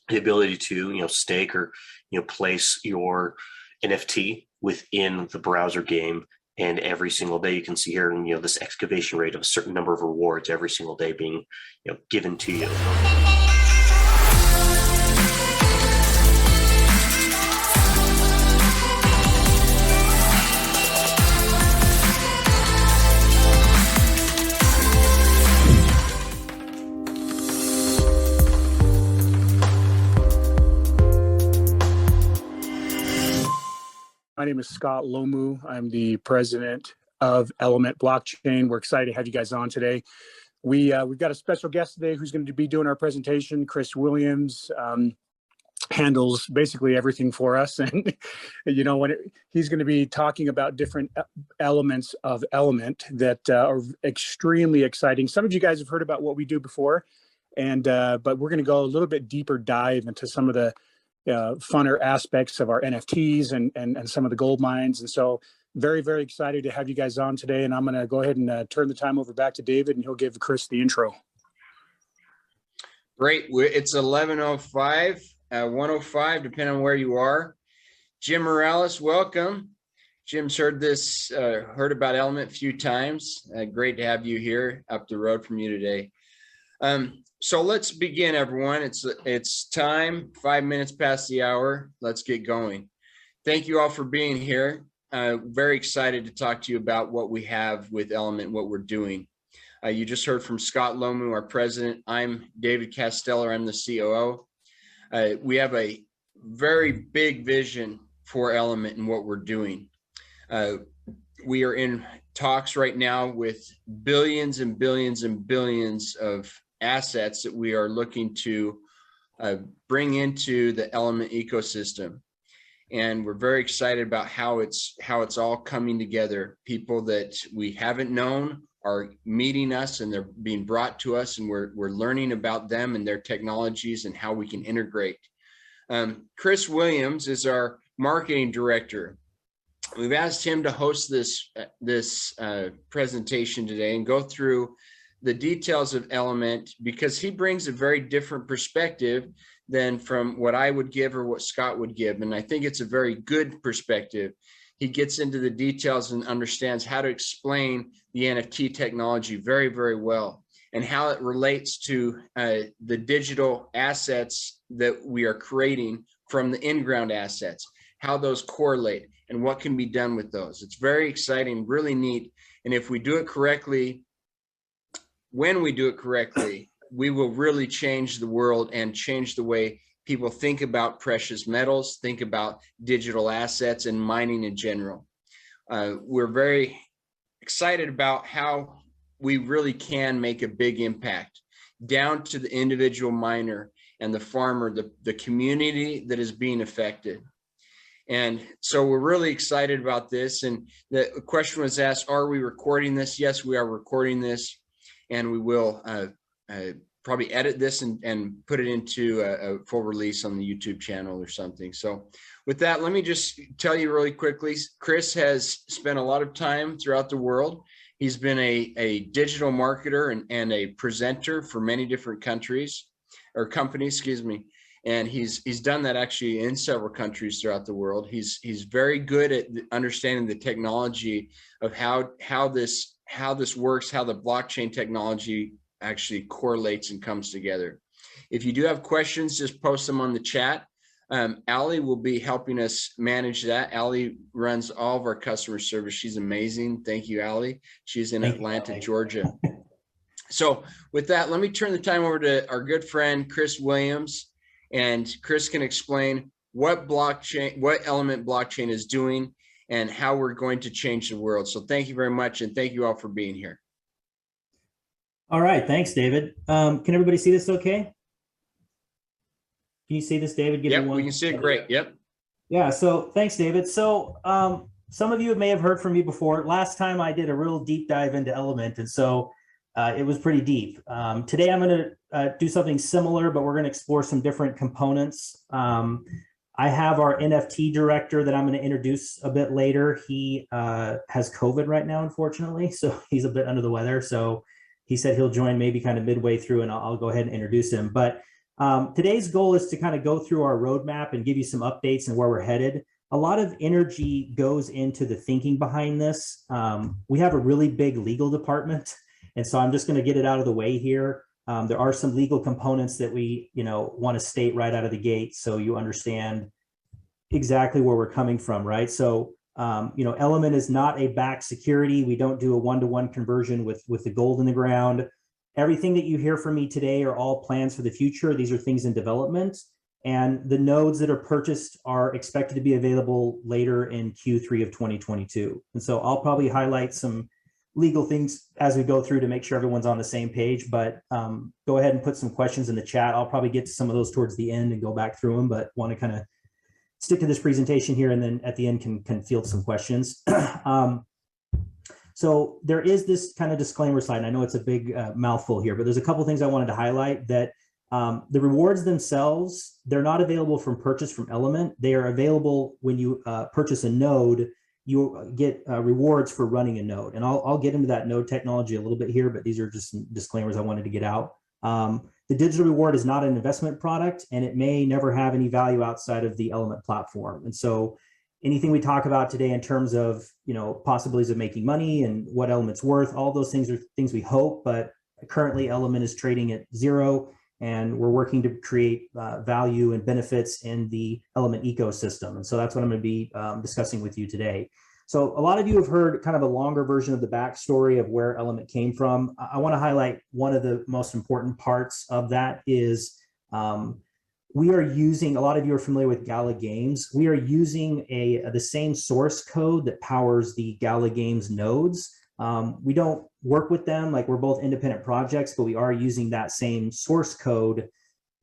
the ability to, stake or, place your NFT within the browser game. And every single day you can see here, this excavation rate of a certain number of rewards every single day being, given to you. My name is Scott Lomu. I'm the president of Element Blockchain. We're excited to have you guys on today. We've got a special guest today who's going to be doing our presentation. Chris Williams handles basically everything for us, and he's going to be talking about different elements of Element that are extremely exciting. Some of you guys have heard about what we do before, and but we're going to go a little bit deeper dive into some of the funner aspects of our NFTs and some of the gold mines. And so very, very excited to have you guys on today. And I'm going to go ahead and turn the time over back to David, and he'll give Chris the intro. Great. It's 11:05, 1:05, depending on where you are. Jim Morales, welcome. Jim's heard about Element a few times. Great to have you here up the road from you today. So let's begin, everyone. It's time, 5 minutes past the hour. Let's get going. Thank you all for being here. Very excited to talk to you about what we have with Element, what we're doing. You just heard from Scott Lomu, our president. I'm David Casteller. I'm the COO. We have a very big vision for Element and what we're doing. We are in talks right now with billions and billions and billions of assets that we are looking to bring into the Element ecosystem. And we're very excited about how it's all coming together. People that we haven't known are meeting us, and they're being brought to us, and we're learning about them and their technologies and how we can integrate. Chris Williams is our marketing director. We've asked him to host this presentation today and go through the details of Element, because he brings a very different perspective than from what I would give or what Scott would give. And I think it's a very good perspective. He gets into the details and understands how to explain the NFT technology very, very well, and how it relates to the digital assets that we are creating from the in-ground assets, how those correlate and what can be done with those. It's very exciting, really neat. And if we do it correctly, when we do it correctly, we will really change the world and change the way people think about precious metals, think about digital assets and mining in general. We're very excited about how we really can make a big impact down to the individual miner and the farmer, the community that is being affected. And so we're really excited about this. And the question was asked, are we recording this? Yes, we are recording this. And we will probably edit this and put it into a full release on the YouTube channel or something. So with that, let me just tell you really quickly, Chris has spent a lot of time throughout the world. He's been a digital marketer and a presenter for many different countries or companies, excuse me. And he's done that actually in several countries throughout the world. He's very good at understanding the technology of how this works, how the blockchain technology actually correlates and comes together. If you do have questions, just post them on the chat. Allie will be helping us manage that. Allie runs all of our customer service. She's amazing. Thank you, Allie. She's in Atlanta, Georgia. So with that, let me turn the time over to our good friend, Chris Williams, and Chris can explain what Element blockchain is doing and how we're going to change the world. So thank you very much. And thank you all for being here. All right. Thanks, David. Can everybody see this okay? Can you see this, David? Yep, we can see it great. Yep. Yeah. So thanks, David. So some of you may have heard from me before. Last time I did a real deep dive into Element, and so it was pretty deep. Today I'm going to do something similar, but we're going to explore some different components. I have our NFT director that I'm going to introduce a bit later. He has COVID right now, unfortunately, so he's a bit under the weather. So he said he'll join maybe kind of midway through, and I'll go ahead and introduce him. But Today's goal is to kind of go through our roadmap and give you some updates and where we're headed. A lot of energy goes into the thinking behind this. We have a really big legal department, and so I'm just going to get it out of the way here. There are some legal components that we, want to state right out of the gate, so you understand exactly where we're coming from, right? So, Element is not a backed security. We don't do a one-to-one conversion with the gold in the ground. Everything that you hear from me today are all plans for the future. These are things in development, and the nodes that are purchased are expected to be available later in Q3 of 2022. And so I'll probably highlight some legal things as we go through to make sure everyone's on the same page, but go ahead and put some questions in the chat. I'll probably get to some of those towards the end and go back through them, but want to kind of stick to this presentation here, and then at the end can field some questions. So there is this kind of disclaimer slide, and I know it's a big mouthful here, but there's a couple things I wanted to highlight. That the rewards themselves, they're not available from purchase from Element. They are available when you purchase a node. You get rewards for running a node, and I'll get into that node technology a little bit here, but these are just some disclaimers I wanted to get out. The digital reward is not an investment product, and it may never have any value outside of the Element platform. And so anything we talk about today in terms of, possibilities of making money and what Element's worth, all those things are things we hope, but currently Element is trading at 0, and we're working to create value and benefits in the Element ecosystem. And so that's what I'm going to be discussing with you today. So a lot of you have heard kind of a longer version of the backstory of where Element came from. I want to highlight one of the most important parts of that is we are using, a lot of you are familiar with Gala Games. We are using the same source code that powers the Gala Games nodes. We don't work with them, like we're both independent projects, but we are using that same source code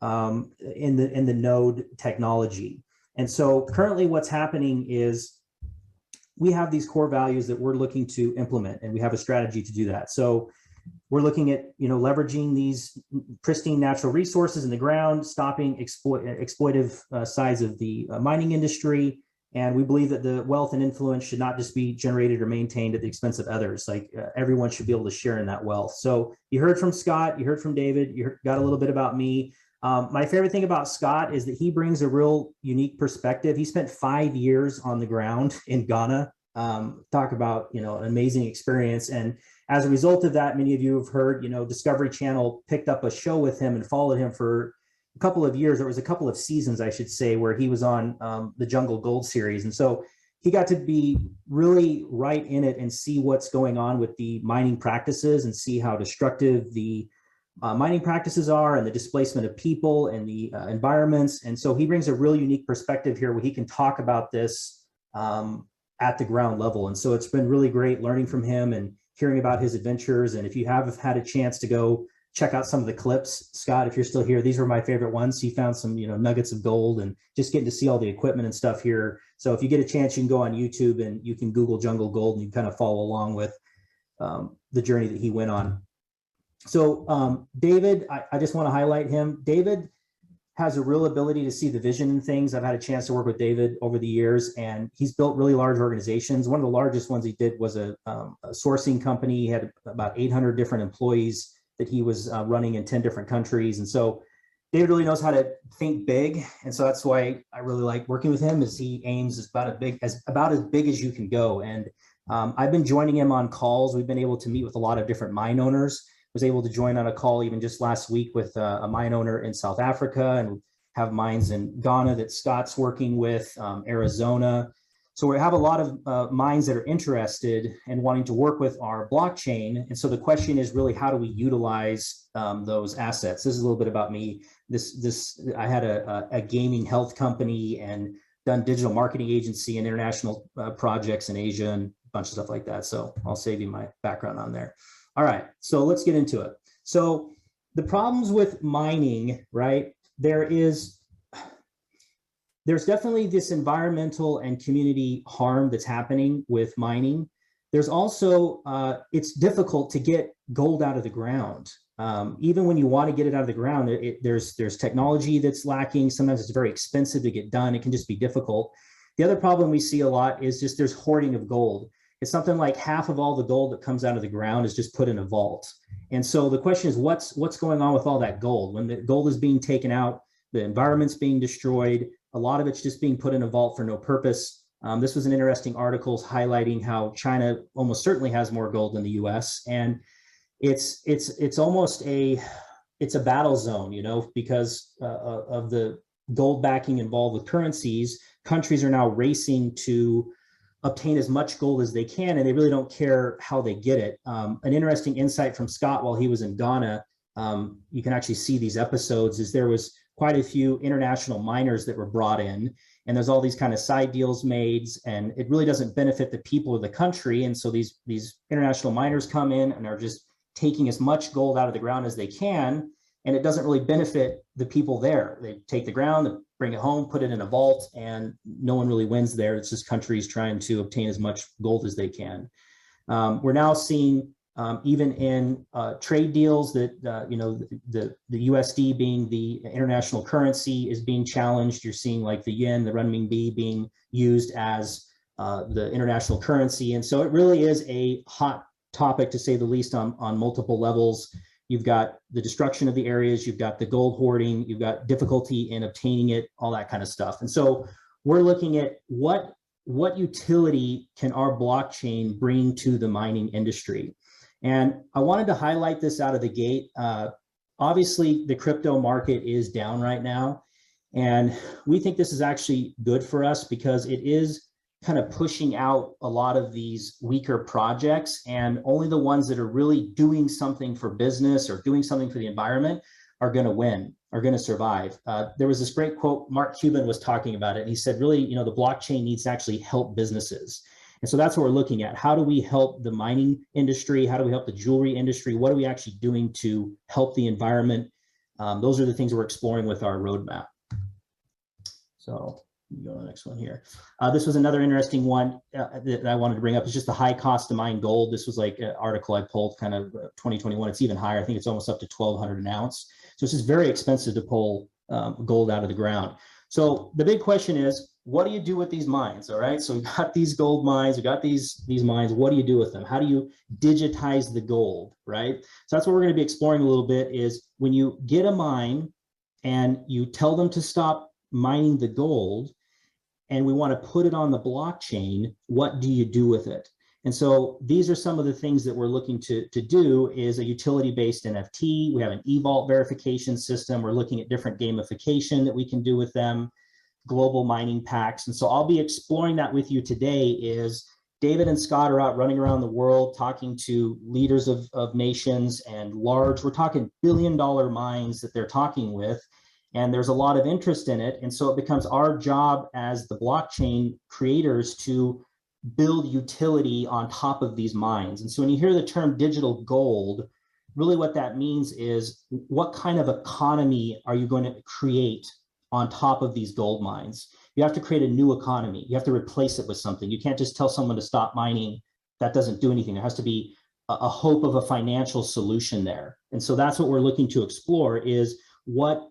in the node technology. And so currently what's happening is we have these core values that we're looking to implement, and we have a strategy to do that. So we're looking at, leveraging these pristine natural resources in the ground, stopping exploitive sides of the mining industry. And we believe that the wealth and influence should not just be generated or maintained at the expense of others. Like everyone should be able to share in that wealth. So you heard from Scott, you heard from David, got a little bit about me. My favorite thing about Scott is that he brings a real unique perspective. He spent 5 years on the ground in Ghana. Talk about, an amazing experience. And as a result of that, many of you have heard, Discovery Channel picked up a show with him and followed him for a couple of years. There was a couple of seasons, I should say, where he was on the Jungle Gold series. And so he got to be really right in it and see what's going on with the mining practices and see how destructive the mining practices are and the displacement of people and the environments. And so he brings a real unique perspective here where he can talk about this at the ground level. And so it's been really great learning from him and hearing about his adventures. And if you have had a chance to go check out some of the clips, Scott, if you're still here, these were my favorite ones. He found some, nuggets of gold, and just getting to see all the equipment and stuff here. So if you get a chance, you can go on YouTube and you can Google Jungle Gold and you kind of follow along with the journey that he went on. So David, I just want to highlight him. David has a real ability to see the vision in things. I've had a chance to work with David over the years, and he's built really large organizations. One of the largest ones he did was a sourcing company. He had about 800 different employees that he was running in 10 different countries. And so David really knows how to think big. And so that's why I really like working with him, is he aims about as big as you can go. And I've been joining him on calls. We've been able to meet with a lot of different mine owners. Was able to join on a call even just last week with a mine owner in South Africa, and have mines in Ghana that Scott's working with, Arizona. So we have a lot of mines that are interested and wanting to work with our blockchain. And so the question is really, how do we utilize those assets? This is a little bit about me. I had a gaming health company and done digital marketing agency and international projects in Asia and a bunch of stuff like that. So I'll save you my background on there. All right, so let's get into it. So the problems with mining, right? There's definitely this environmental and community harm that's happening with mining. There's also, it's difficult to get gold out of the ground. Even when you want to get it out of the ground, there's technology that's lacking. Sometimes it's very expensive to get done. It can just be difficult. The other problem we see a lot is just there's hoarding of gold. it's something like half of all the gold that comes out of the ground is just put in a vault. And so the question is, what's going on with all that gold? When the gold is being taken out, the environment's being destroyed, a lot of it's just being put in a vault for no purpose. This was an interesting article highlighting how China almost certainly has more gold than the US. And it's almost it's a battle zone, you know, because of the gold backing involved with currencies. Countries are now racing to obtain as much gold as they can, and they really don't care how they get it. An interesting insight from Scott while he was in Ghana, you can actually see these episodes, is there was quite a few international miners that were brought in, and there's all these kind of side deals made, and it really doesn't benefit the people of the country. And so these international miners come in and are just taking as much gold out of the ground as they can, and it doesn't really benefit the people there. They take the ground, they bring it home, put it in a vault, and no one really wins there. It's just countries trying to obtain as much gold as they can. We're now seeing even in trade deals that, you know, the USD being the international currency is being challenged. You're seeing like the yen, the renminbi being used as the international currency. And so it really is a hot topic, to say the least, on multiple levels. You've got the destruction of the areas, you've got the gold hoarding, you've got difficulty in obtaining it, all that kind of stuff. And so we're looking at what utility can our blockchain bring to the mining industry. And I wanted to highlight this out of the gate. Obviously, the crypto market is down right now, and we think this is actually good for us because it is kind of pushing out a lot of these weaker projects, and only the ones that are really doing something for business or doing something for the environment are going to win, are going to survive. There was this great quote, Mark Cuban was talking about it, and he said, really, you know, the blockchain needs to actually help businesses. And so that's what we're looking at. How do we help the mining industry? How do we help the jewelry industry? What are we actually doing to help the environment? Those are the things we're exploring with our roadmap. So go to the next one here. This was another interesting one that I wanted to bring up. It's just the high cost to mine gold. This was like an article I pulled kind of 2021. It's even higher. I think it's almost up to 1,200 an ounce. So it's just very expensive to pull gold out of the ground. So the big question is, what do you do with these mines? All right. So we've got these gold mines, we've got these mines. What do you do with them? How do you digitize the gold? Right. So that's what we're going to be exploring a little bit, is when you get a mine and you tell them to stop mining the gold, and we want to put it on the blockchain, what do you do with it? And so these are some of the things that we're looking to do, is a utility-based NFT. We have an e-vault verification system. We're looking at different gamification that we can do with them, global mining packs. And so I'll be exploring that with you today. Is David and Scott are out running around the world talking to leaders of nations and large, we're talking billion-dollar mines that they're talking with. And there's a lot of interest in it. And so it becomes our job as the blockchain creators to build utility on top of these mines. And so when you hear the term digital gold, really what that means is, what kind of economy are you going to create on top of these gold mines? You have to create a new economy. You have to replace it with something. You can't just tell someone to stop mining. That doesn't do anything. There has to be a hope of a financial solution there. And so that's what we're looking to explore, is what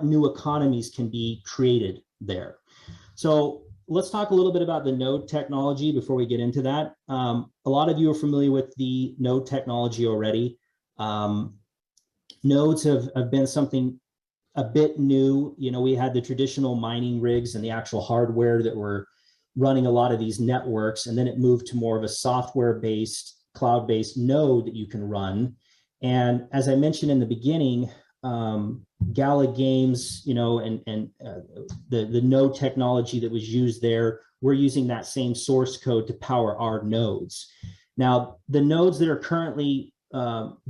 new economies can be created there. So let's talk a little bit about the node technology before we get into that. A lot of you are familiar with the node technology already. Nodes have been something a bit new. You know, we had the traditional mining rigs and the actual hardware that were running a lot of these networks, and then it moved to more of a software-based, cloud-based node that you can run. And as I mentioned in the beginning, Gala games, you know, and the node technology that was used there, we're using that same source code to power our nodes. Now, the nodes that are currently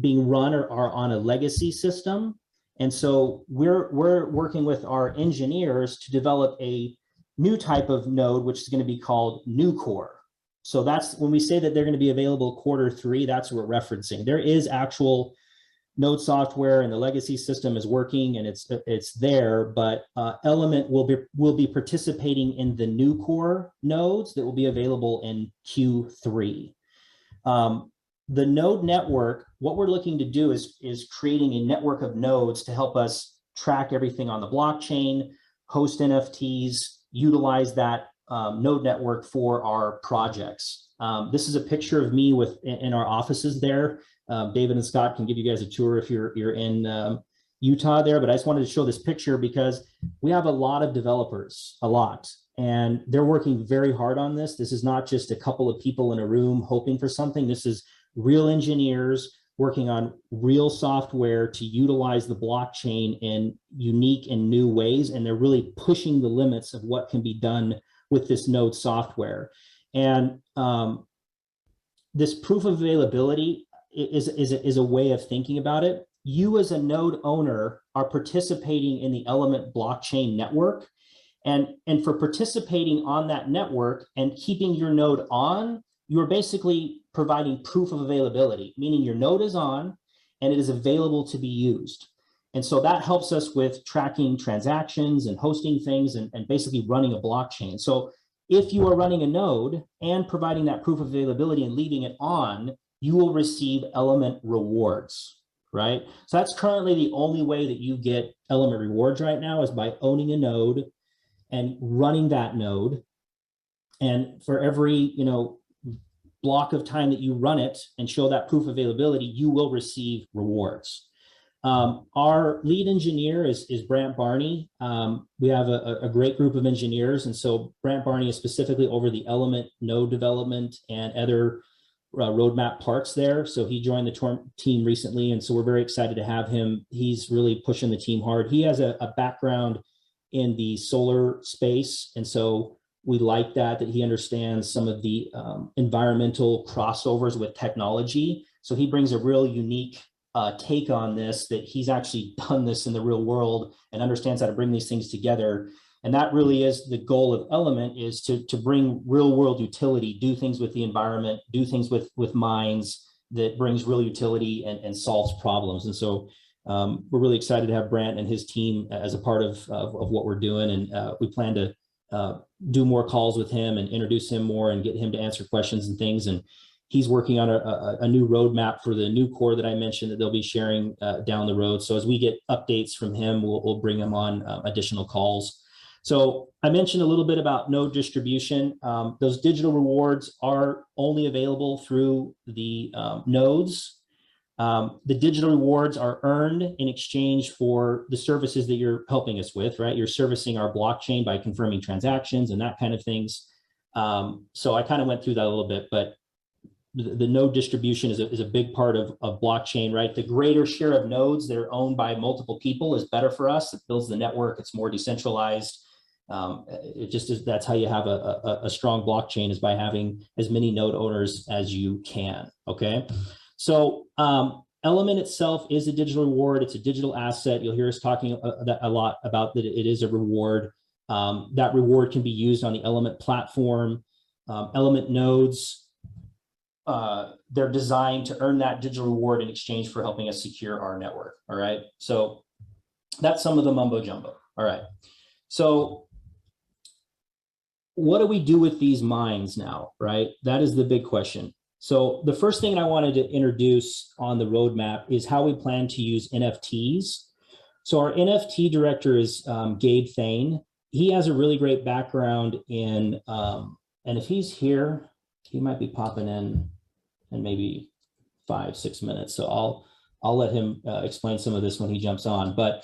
being run are on a legacy system. And so we're working with our engineers to develop a new type of node, which is going to be called New Core. So that's when we say that they're going to be available Q3, that's what we're referencing. There is actual node software, and the legacy system is working, and it's there, but Element will be participating in the New Core nodes that will be available in Q3. The node network, what we're looking to do is creating a network of nodes to help us track everything on the blockchain, host NFTs, utilize that node network for our projects. This is a picture of me in our offices there. David and Scott can give you guys a tour if you're in Utah there, but I just wanted to show this picture because we have a lot of developers, and they're working very hard on this. This is not just a couple of people in a room hoping for something. This is real engineers working on real software to utilize the blockchain in unique and new ways. And they're really pushing the limits of what can be done with this node software. And this proof of availability is a way of thinking about it. You as a node owner are participating in the Element blockchain network. And for participating on that network and keeping your node on, you're basically providing proof of availability, meaning your node is on and it is available to be used. And so that helps us with tracking transactions and hosting things and basically running a blockchain. So if you are running a node and providing that proof of availability and leaving it on, you will receive Element rewards, right? So that's currently the only way that you get Element rewards right now is by owning a node and running that node. And for every, block of time that you run it and show that proof of availability, you will receive rewards. Our lead engineer is Brant Barney. We have a great group of engineers. And so Brant Barney is specifically over the Element node development and other roadmap parts there. So he joined the team recently. And so we're very excited to have him. He's really pushing the team hard. He has a background in the solar space. And so we like that he understands some of the environmental crossovers with technology. So he brings a real unique take on this, that he's actually done this in the real world and understands how to bring these things together. And that really is the goal of Element, is to bring real world utility, do things with the environment, do things with mines that brings real utility and solves problems. And so we're really excited to have Brant and his team as a part of what we're doing. And we plan to do more calls with him and introduce him more and get him to answer questions and things. And he's working on a new roadmap for the new core that I mentioned that they'll be sharing down the road. So as we get updates from him, we'll bring him on additional calls. So I mentioned a little bit about node distribution. Those digital rewards are only available through the nodes. The digital rewards are earned in exchange for the services that you're helping us with, right? You're servicing our blockchain by confirming transactions and that kind of things. So I kind of went through that a little bit, but the node distribution is a big part of blockchain, right? The greater share of nodes that are owned by multiple people is better for us. It builds the network. It's more decentralized. It just is, that's how you have a strong blockchain, is by having as many node owners as you can, okay? So Element itself is a digital reward. It's a digital asset. You'll hear us talking a lot about that. It is a reward. That reward can be used on the Element platform. Element nodes, they're designed to earn that digital reward in exchange for helping us secure our network. All right. So that's some of the mumbo jumbo. All right. So what do we do with these mines now, right? That is the big question. So the first thing I wanted to introduce on the roadmap is how we plan to use NFTs. So our NFT director is Gabe Thane. He has a really great background in, and if he's here, he might be popping in maybe 5-6 minutes. So I'll let him explain some of this when he jumps on. But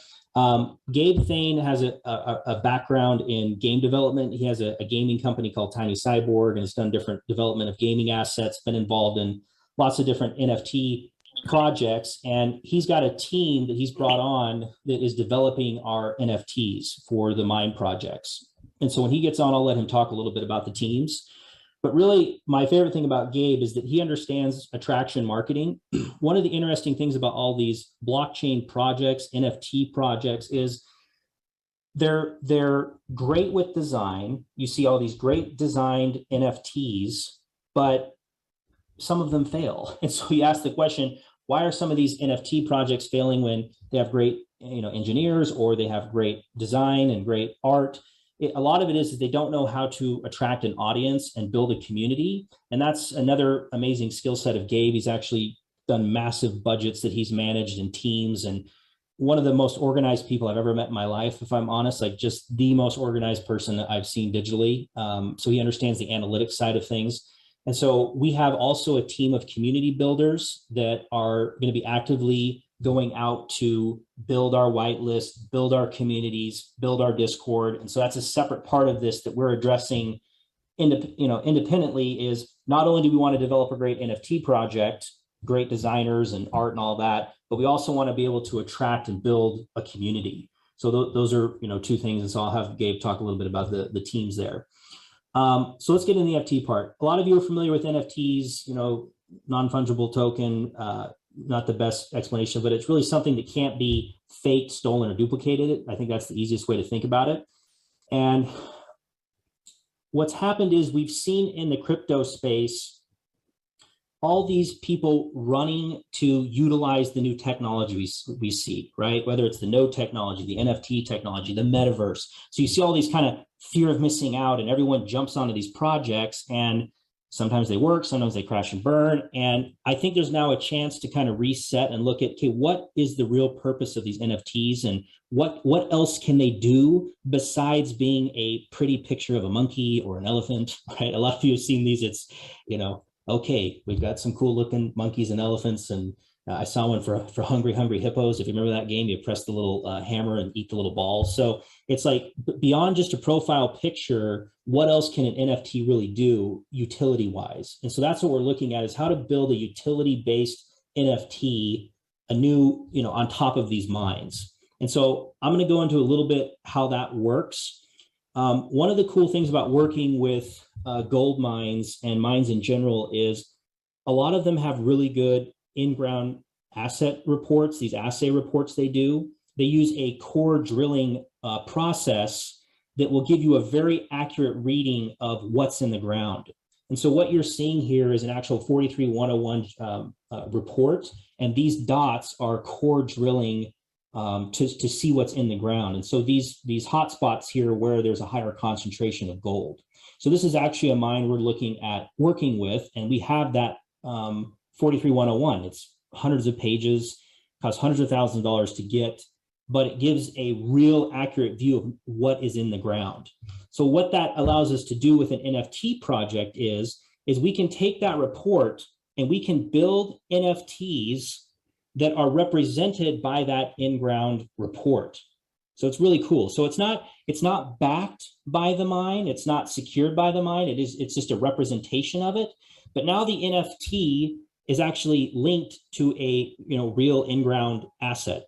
Gabe Thane has a background in game development. He has a gaming company called Tiny Cyborg and has done different development of gaming assets, been involved in lots of different NFT projects. And he's got a team that he's brought on that is developing our NFTs for the mine projects. And so when he gets on, I'll let him talk a little bit about the teams. But really, my favorite thing about Gabe is that he understands attraction marketing. One of the interesting things about all these blockchain projects, NFT projects, is they're great with design. You see all these great designed NFTs, but some of them fail. And so you ask the question, why are some of these NFT projects failing when they have great engineers, or they have great design and great art? A lot of it is that they don't know how to attract an audience and build a community. And that's another amazing skill set of Gabe. He's actually done massive budgets that he's managed in teams, and one of the most organized people I've ever met in my life, if I'm honest, like just the most organized person that I've seen digitally. So he understands the analytics side of things. And so we have also a team of community builders that are going to be actively going out to build our whitelist, build our communities, build our Discord. And so that's a separate part of this that we're addressing independently. Is not only do we want to develop a great NFT project, great designers and art and all that, but we also want to be able to attract and build a community. So those are, two things. And so I'll have Gabe talk a little bit about the teams there. So let's get in the NFT part. A lot of you are familiar with NFTs, non-fungible token, not the best explanation, but it's really something that can't be faked, stolen, or duplicated. I think that's the easiest way to think about it. And what's happened is we've seen in the crypto space all these people running to utilize the new technology we see, right? Whether it's the node technology, the NFT technology, the metaverse. So you see all these kind of fear of missing out, and everyone jumps onto these projects, and sometimes they work, sometimes they crash and burn. And I think there's now a chance to kind of reset and look at, okay, what is the real purpose of these NFTs, and what else can they do besides being a pretty picture of a monkey or an elephant, right? A lot of you have seen these. It's, okay, we've got some cool looking monkeys and elephants, and I saw one for Hungry Hippos. If you remember that game, you press the little hammer and eat the little balls. So it's like, beyond just a profile picture, what else can an NFT really do utility wise? And so that's what we're looking at, is how to build a utility based NFT, a new, on top of these mines. And so I'm going to go into a little bit how that works. One of the cool things about working with gold mines and mines in general is a lot of them have really good in-ground asset reports, these assay reports they do. They use a core drilling process that will give you a very accurate reading of what's in the ground. And so what you're seeing here is an actual 43101 report, and these dots are core drilling to see what's in the ground. And so these hot spots here where there's a higher concentration of gold. So this is actually a mine we're looking at working with, and we have that 43101. It's hundreds of pages, costs hundreds of thousands of dollars to get, but it gives a real accurate view of what is in the ground. So what that allows us to do with an NFT project is we can take that report and we can build NFTs that are represented by that in-ground report. So it's really cool. So it's not backed by the mine, it's not secured by the mine, it's just a representation of it. But now the NFT is actually linked to a real in-ground asset.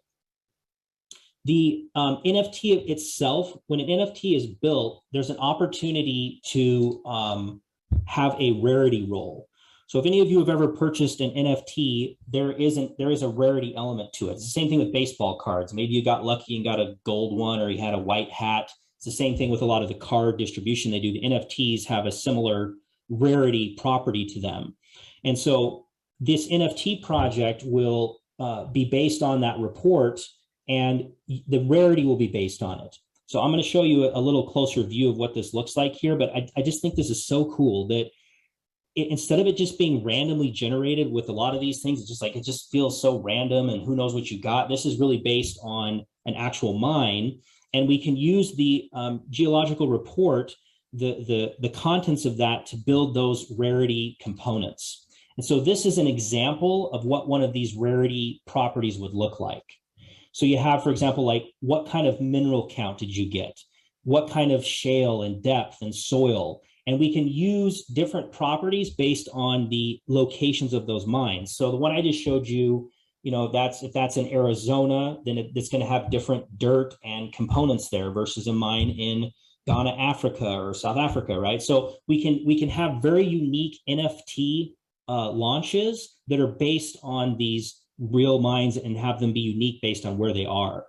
The NFT itself, when an NFT is built, there's an opportunity to have a rarity roll. So if any of you have ever purchased an NFT, there is a rarity element to it. It's the same thing with baseball cards. Maybe you got lucky and got a gold one, or you had a white hat. It's the same thing with a lot of the card distribution they do. The NFTs have a similar rarity property to them. And so this NFT project will be based on that report, and the rarity will be based on it. So I'm going to show you a little closer view of what this looks like here, but I just think this is so cool that instead of it just being randomly generated with a lot of these things, it just feels so random and who knows what you got. This is really based on an actual mine, and we can use the geological report, the contents of that, to build those rarity components. And so this is an example of what one of these rarity properties would look like. So you have, for example, like, what kind of mineral count did you get? What kind of shale and depth and soil? And we can use different properties based on the locations of those mines. So the one I just showed you, if that's in Arizona, then it's going to have different dirt and components there versus a mine in Ghana, Africa, or South Africa, right? So we can have very unique NFT launches that are based on these real mines and have them be unique based on where they are.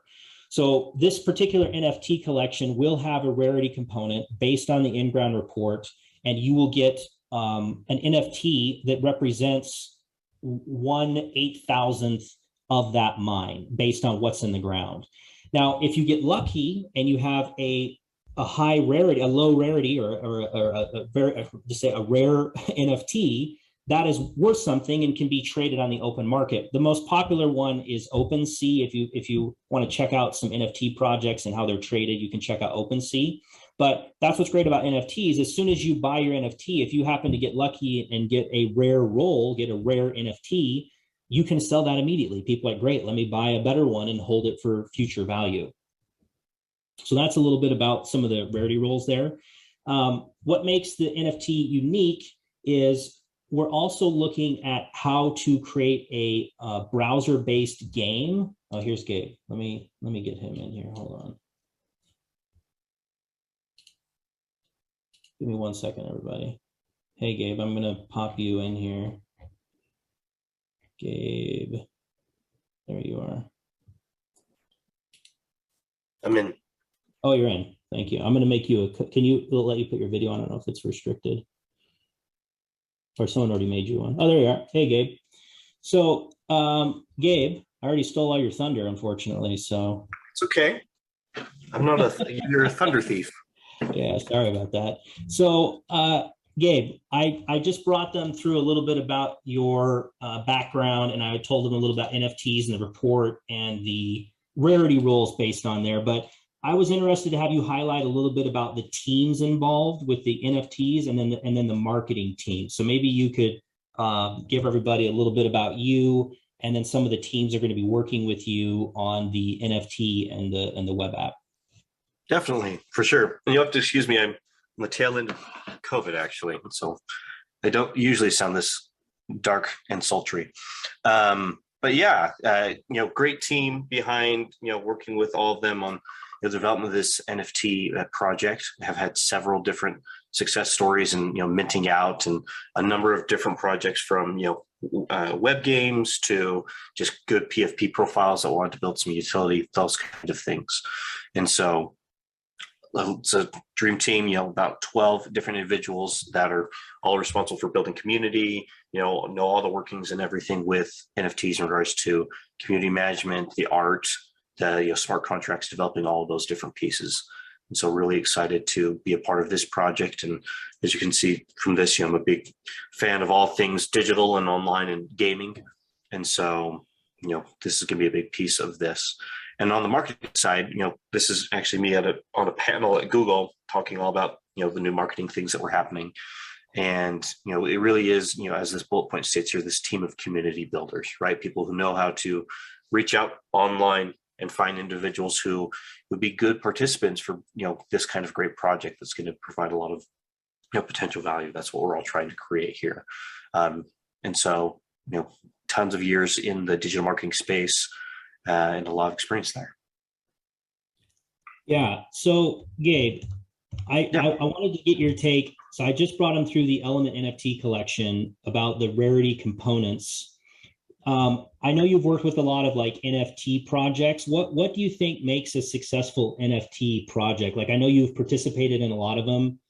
So this particular NFT collection will have a rarity component based on the in-ground report, and you will get an NFT that represents 1/8,000th of that mine based on what's in the ground. Now, if you get lucky and you have a high rarity, a low rarity, or a rare NFT, that is worth something and can be traded on the open market. The most popular one is OpenSea. If you want to check out some NFT projects and how they're traded, you can check out OpenSea. But that's what's great about NFTs. As soon as you buy your NFT, if you happen to get lucky and get a rare roll, get a rare NFT, you can sell that immediately. People are like, great, let me buy a better one and hold it for future value. So that's a little bit about some of the rarity rolls there. What makes the NFT unique is we're also looking at how to create a browser-based game. Oh, here's Gabe. Let me get him in here. Hold on. Give me 1 second, everybody. Hey, Gabe, I'm going to pop you in here. Gabe, there you are. I'm in. Oh, you're in. Thank you. I'm going to make you a, can you let you put your video on? I don't know if it's restricted. Or someone already made you one. Oh, there you are. Hey, Gabe. So, Gabe, I already stole all your thunder, unfortunately. So It's okay. I'm not you're a thunder thief. yeah, sorry about that. So, Gabe, I just brought them through a little bit about your background, and I told them a little about NFTs and the report and the rarity rules based on there. But I was interested to have you highlight a little bit about the teams involved with the NFTs and then the marketing team. So maybe you could give everybody a little bit about you, and then some of the teams are going to be working with you on the NFT and the web app. Definitely, for sure. And you'll have to excuse me. I'm on the tail end of COVID, actually, so I don't usually sound this dark and sultry. But yeah, great team behind, working with all of them on the development of this NFT project. Have had several different success stories and, minting out, and a number of different projects from, web games to just good PFP profiles that wanted to build some utility, those kind of things. And so it's a dream team, about 12 different individuals that are all responsible for building community, know all the workings and everything with NFTs in regards to community management, the art, the smart contracts, developing all of those different pieces. And so really excited to be a part of this project. And as you can see from this, I'm a big fan of all things digital and online and gaming. And so, this is going to be a big piece of this. And on the marketing side, this is actually me on a panel at Google talking all about, the new marketing things that were happening. And, it really is, as this bullet point states here, this team of community builders, right? People who know how to reach out online and find individuals who would be good participants for, this kind of great project that's going to provide a lot of, potential value. That's what we're all trying to create here. And so, tons of years in the digital marketing space, and a lot of experience there. Yeah. So, Gabe, I wanted to get your take. So I just brought them through the Element NFT collection about the rarity components. I know you've worked with a lot of like NFT projects. What do you think makes a successful NFT project? Like, I know you've participated in a lot of them.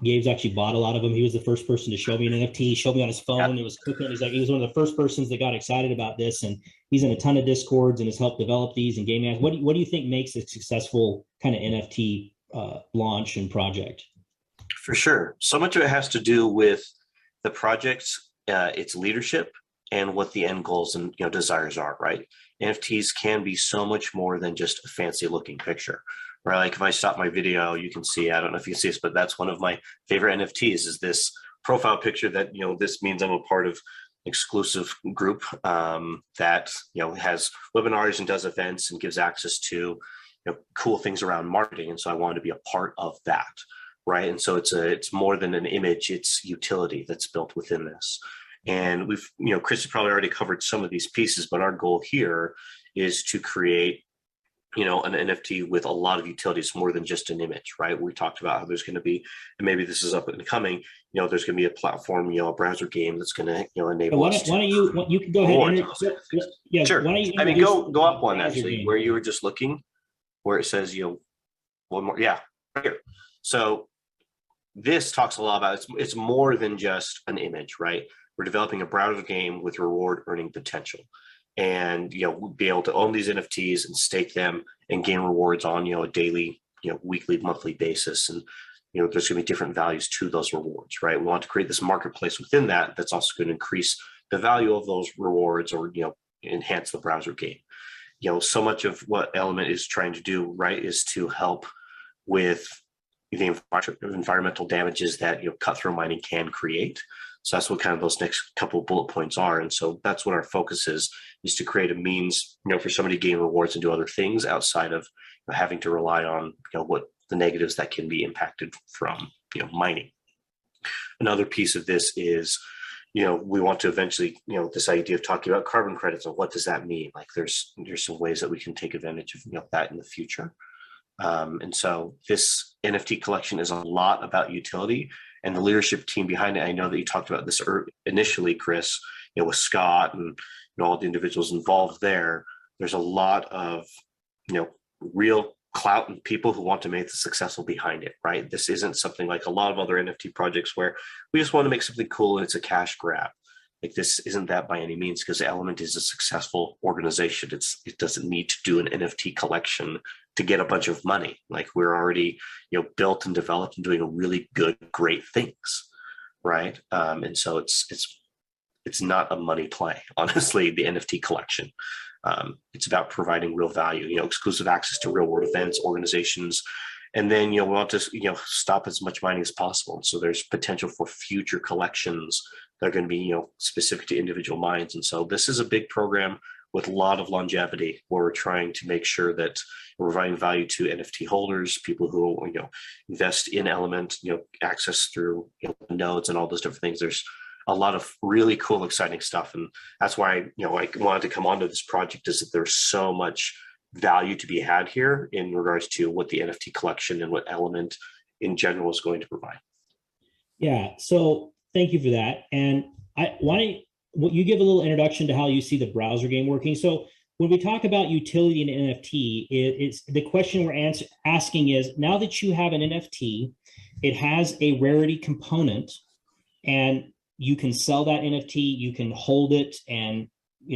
Gabe's actually bought a lot of them. He was the first person to show me an NFT. He showed me on his phone. It was cooking. He was one of the first persons that got excited about this, and he's in a ton of Discords and has helped develop these and gaming. What do you think makes a successful kind of NFT launch and project? For sure. So much of it has to do with the project, its leadership, and what the end goals and desires are, right? NFTs can be so much more than just a fancy looking picture, right? Like if I stop my video, you can see, I don't know if you can see this, but that's one of my favorite NFTs is this profile picture that, this means I'm a part of exclusive group that, has webinars and does events and gives access to, cool things around marketing. And so I wanted to be a part of that, right? And so it's more than an image, it's utility that's built within this. And we've, Chris has probably already covered some of these pieces, but our goal here is to create, an NFT with a lot of utilities, more than just an image, right? We talked about how there's going to be, and maybe this is up and coming, there's going to be a platform, a browser game that's going to, enable why us don't you can go ahead. Yeah, sure. Go up one actually, game. Where you were just looking, where it says, one more, yeah, right here. So this talks a lot about, it's more than just an image, right? We're developing a browser game with reward earning potential, and we'll be able to own these NFTs and stake them and gain rewards on a daily, weekly, monthly basis. And there's going to be different values to those rewards, right? We want to create this marketplace within that that's also going to increase the value of those rewards, or enhance the browser game. So much of what Element is trying to do, right, is to help with the environmental damages that cut-through mining can create. So that's what kind of those next couple of bullet points are. And so that's what our focus is to create a means, for somebody to gain rewards and do other things outside of having to rely on, what the negatives that can be impacted from, mining. Another piece of this is, we want to eventually, this idea of talking about carbon credits and what does that mean? Like there's some ways that we can take advantage of, that in the future. And so this NFT collection is a lot about utility, and the leadership team behind it. I know that you talked about this initially, Chris, with Scott and all the individuals involved there. There's a lot of, real clout and people who want to make this successful behind it, right? This isn't something like a lot of other NFT projects where we just want to make something cool and it's a cash grab. Like this isn't that by any means, because Element is a successful organization. It doesn't need to do an NFT collection to get a bunch of money. Like we're already, built and developed and doing really good, great things, right? And so it's not a money play, honestly, the NFT collection. It's about providing real value, exclusive access to real world events, organizations, and then we want to stop as much mining as possible. So there's potential for future collections that are going to be specific to individual mines. And so this is a big program with a lot of longevity, where we're trying to make sure that we're providing value to NFT holders, people who invest in Element, access through nodes and all those different things. There's a lot of really cool, exciting stuff, and that's why I wanted to come onto this project, is that there's so much value to be had here in regards to what the NFT collection and what Element in general is going to provide. Yeah, so thank you for that. And you give a little introduction to how you see the browser game working. So when we talk about utility in NFT, it's the question we're asking is, now that you have an NFT, it has a rarity component, and you can sell that NFT, you can hold it and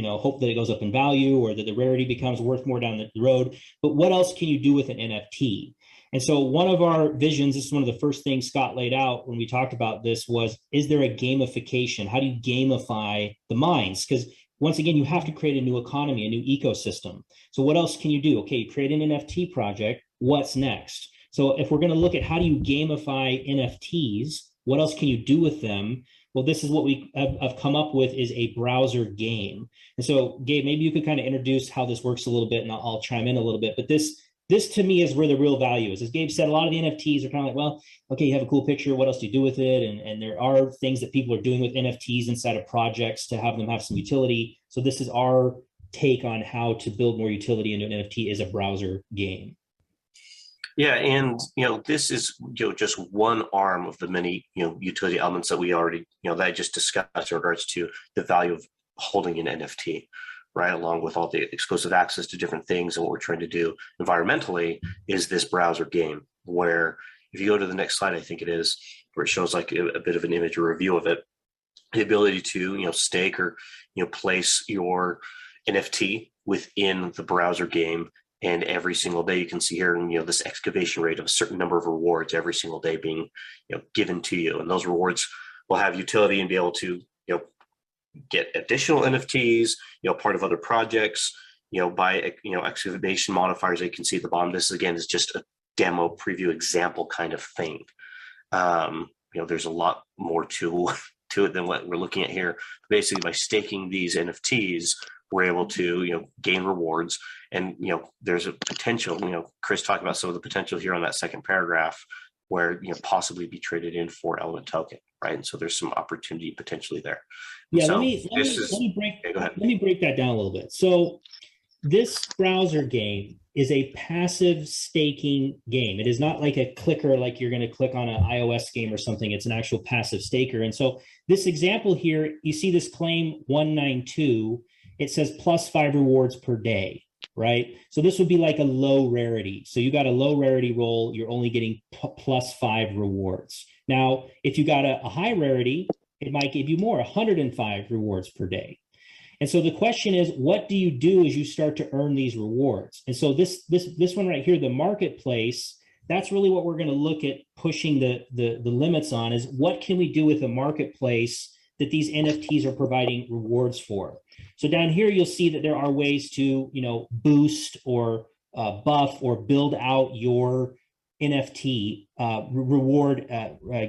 hope that it goes up in value, or that the rarity becomes worth more down the road. But what else can you do with an NFT? And so one of our visions, this is one of the first things Scott laid out when we talked about this, was, is there a gamification? How do you gamify the mines? Because once again, you have to create a new economy, a new ecosystem. So what else can you do? Okay, you create an NFT project. What's next? So if we're going to look at how do you gamify NFTs, what else can you do with them? Well, this is what we have come up with, is a browser game. And so, Gabe, maybe you could kind of introduce how this works a little bit, and I'll chime in a little bit. But this to me is where the real value is. As Gabe said, a lot of the NFTs are kind of like, well, okay, you have a cool picture. What else do you do with it? And there are things that people are doing with NFTs inside of projects to have them have some utility. So this is our take on how to build more utility into an NFT, is a browser game. Yeah, and this is just one arm of the many utility elements that we already that I just discussed in regards to the value of holding an NFT, right? Along with all the exclusive access to different things, and what we're trying to do environmentally is this browser game. Where if you go to the next slide, I think it is, where it shows like a bit of an image or review of it, the ability to stake or place your NFT within the browser game. And every single day, you can see here, this excavation rate of a certain number of rewards every single day being, given to you. And those rewards will have utility and be able to, get additional NFTs, part of other projects, by, excavation modifiers. You can see at the bottom. This again is just a demo preview example kind of thing. There's a lot more to it than what we're looking at here. Basically, by staking these NFTs, we're able to gain rewards, and there's a potential. Chris talked about some of the potential here on that second paragraph, where possibly be traded in for Element token, right? And so there's some opportunity potentially there. Yeah, so let me break that down a little bit. So this browser game is a passive staking game. It is not like a clicker, like you're going to click on an iOS game or something. It's an actual passive staker. And so this example here, you see this claim 192. It says +5 rewards per day, right? So this would be like a low rarity. So you got a low rarity roll, you're only getting +5 rewards. Now, if you got a high rarity, it might give you more, 105 rewards per day. And so the question is, what do you do as you start to earn these rewards? And so this one right here, the marketplace, that's really what we're going to look at pushing the limits on, is what can we do with a marketplace that these NFTs are providing rewards for. So down here, you'll see that there are ways to, boost or buff or build out your NFT reward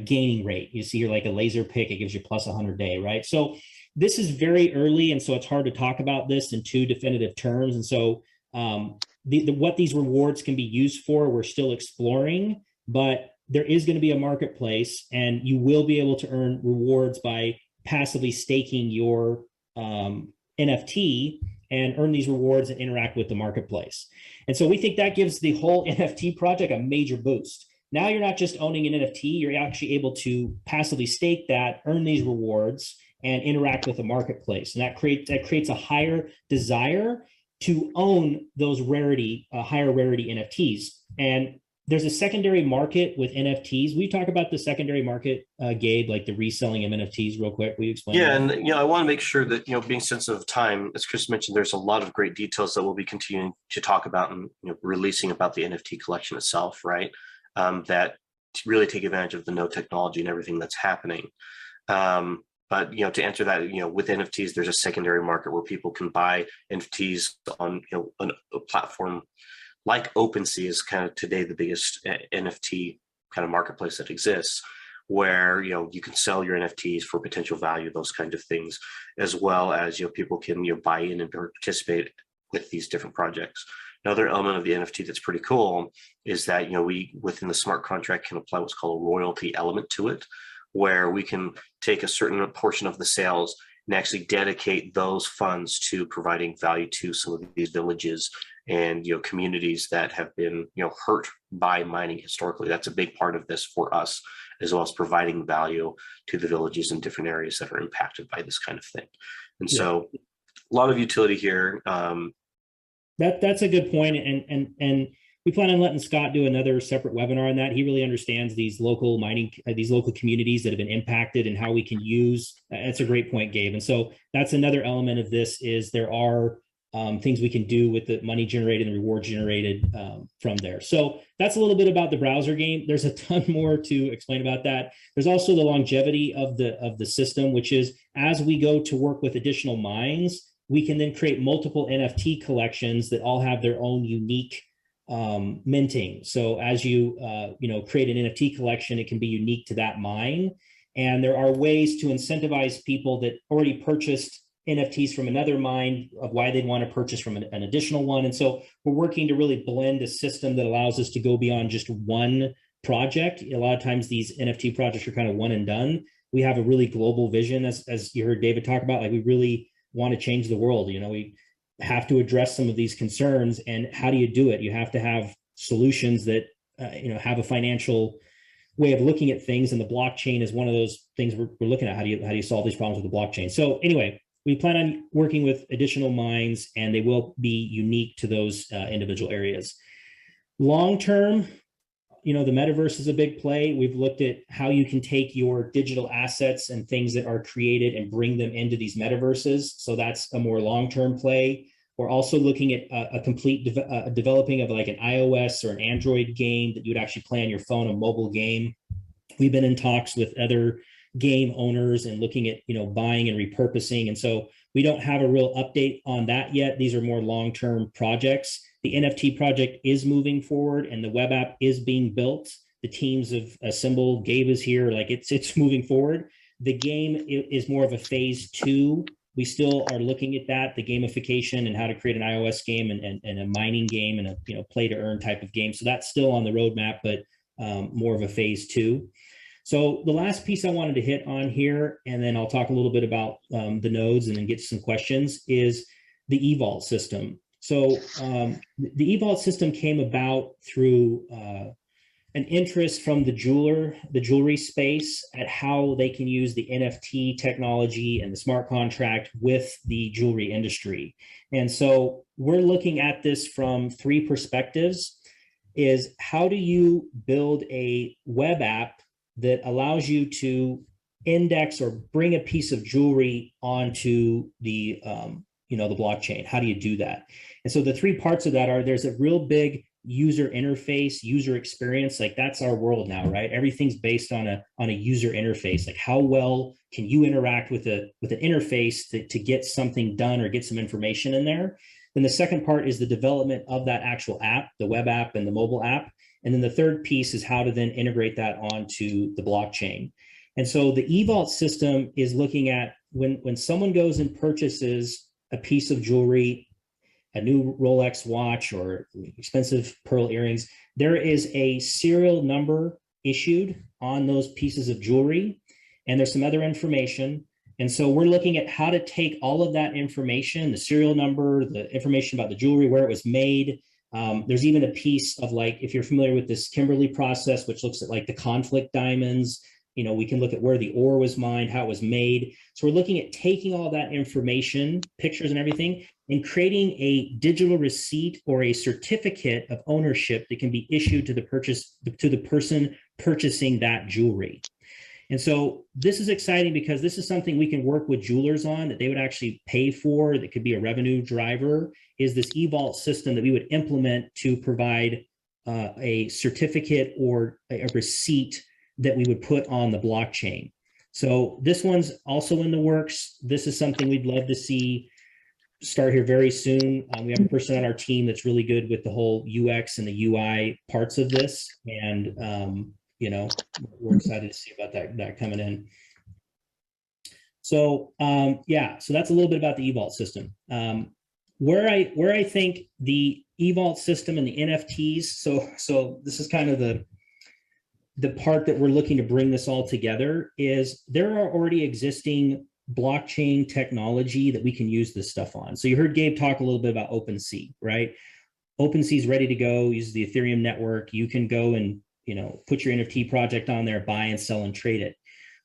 gaining rate. You see here like a laser pick, it gives you plus 100 day, right? So this is very early, and so it's hard to talk about this in too definitive terms. And so what these rewards can be used for, we're still exploring, but there is going to be a marketplace, and you will be able to earn rewards by passively staking your NFT and earn these rewards and interact with the marketplace. And so we think that gives the whole NFT project a major boost. Now you're not just owning an NFT, you're actually able to passively stake that, earn these rewards, and interact with the marketplace. And that creates a higher desire to own those higher rarity NFTs. And there's a secondary market with NFTs. We talk about the secondary market, Gabe, like the reselling of NFTs real quick. Will you explain that? And I want to make sure that, being sensitive of time, as Chris mentioned, there's a lot of great details that we'll be continuing to talk about and releasing about the NFT collection itself, right? That really take advantage of the node technology and everything that's happening. But to answer that, with NFTs, there's a secondary market where people can buy NFTs on a platform like OpenSea is kind of today the biggest NFT kind of marketplace that exists, where you can sell your NFTs for potential value, those kind of things, as well as people can buy in and participate with these different projects. Another element of the NFT that's pretty cool is that we within the smart contract can apply what's called a royalty element to it, where we can take a certain portion of the sales and actually dedicate those funds to providing value to some of these villages and communities that have been hurt by mining historically. That's a big part of this for us, as well as providing value to the villages in different areas that are impacted by this kind of thing. And so a lot of utility here. That's a good point. And we plan on letting Scott do another separate webinar on that. He really understands these local mining, these local communities that have been impacted and how we can use. That's a great point, Gabe. And so that's another element of this, is there are things we can do with the money generated and reward generated from there. So that's a little bit about the browser game. There's a ton more to explain about that. There's also the longevity of the system, which is as we go to work with additional mines, we can then create multiple NFT collections that all have their own unique minting. So as you create an NFT collection, it can be unique to that mine. And there are ways to incentivize people that already purchased NFTs from another mine of why they'd want to purchase from an additional one. And so we're working to really blend a system that allows us to go beyond just one project. A lot of times these NFT projects are kind of one and done. We have a really global vision, as you heard David talk about. Like, we really want to change the world. We have to address some of these concerns. And how do you do it? You have to have solutions that have a financial way of looking at things, and the blockchain is one of those things we're looking at. How do you solve these problems with the blockchain? So anyway, we plan on working with additional mines, and they will be unique to those individual areas. Long term, the metaverse is a big play. We've looked at how you can take your digital assets and things that are created and bring them into these metaverses. So that's a more long-term play. We're also looking at a complete developing of like an iOS or an Android game that you would actually play on your phone, a mobile game. We've been in talks with other game owners and looking at buying and repurposing. And so we don't have a real update on that yet. These are more long-term projects. The NFT project is moving forward, and the web app is being built. The teams have assembled. Gabe is here. Like, it's moving forward. The game is more of a phase 2. We still are looking at that, the gamification and how to create an iOS game and a mining game and a play to earn type of game. So that's still on the roadmap, but more of a phase 2. So the last piece I wanted to hit on here, and then I'll talk a little bit about the nodes and then get to some questions, is the eVault system. So the eVault system came about through an interest from the jewelry space at how they can use the NFT technology and the smart contract with the jewelry industry. And so we're looking at this from 3 perspectives. Is how do you build a web app that allows you to index or bring a piece of jewelry onto the the blockchain? How do you do that? And so the 3 parts of that are, there's a real big user interface, user experience, like that's our world now, right? Everything's based on a user interface. Like how well can you interact with an interface to get something done or get some information in there? Then the second part is the development of that actual app, the web app and the mobile app. And then the third piece is how to then integrate that onto the blockchain. And so the eVault system is looking at when someone goes and purchases a piece of jewelry, a new Rolex watch or expensive pearl earrings, there is a serial number issued on those pieces of jewelry. And there's some other information. And so we're looking at how to take all of that information, the serial number, the information about the jewelry, where it was made. There's even a piece of, like, if you're familiar with this Kimberly process, which looks at like the conflict diamonds, you know, we can look at where the ore was mined, how it was made. So we're looking at taking all that information, pictures and everything, and creating a digital receipt or a certificate of ownership that can be issued to the person purchasing that jewelry. And so this is exciting because this is something we can work with jewelers on, that they would actually pay for, that could be a revenue driver, is this eVault system that we would implement to provide a certificate or a receipt that we would put on the blockchain. So this one's also in the works. This is something we'd love to see start here very soon. We have a person on our team that's really good with the whole UX and the UI parts of this. And, you know, we're excited to see about that coming in. So, yeah, so that's a little bit about the eVault system. Where I think the eVault system and the NFTs, so this is kind of the part that we're looking to bring this all together, is there are already existing blockchain technology that we can use this stuff on. So you heard Gabe talk a little bit about OpenSea, right? OpenSea is ready to go, uses the Ethereum network. You can go and, you know, put your NFT project on there, buy and sell and trade it.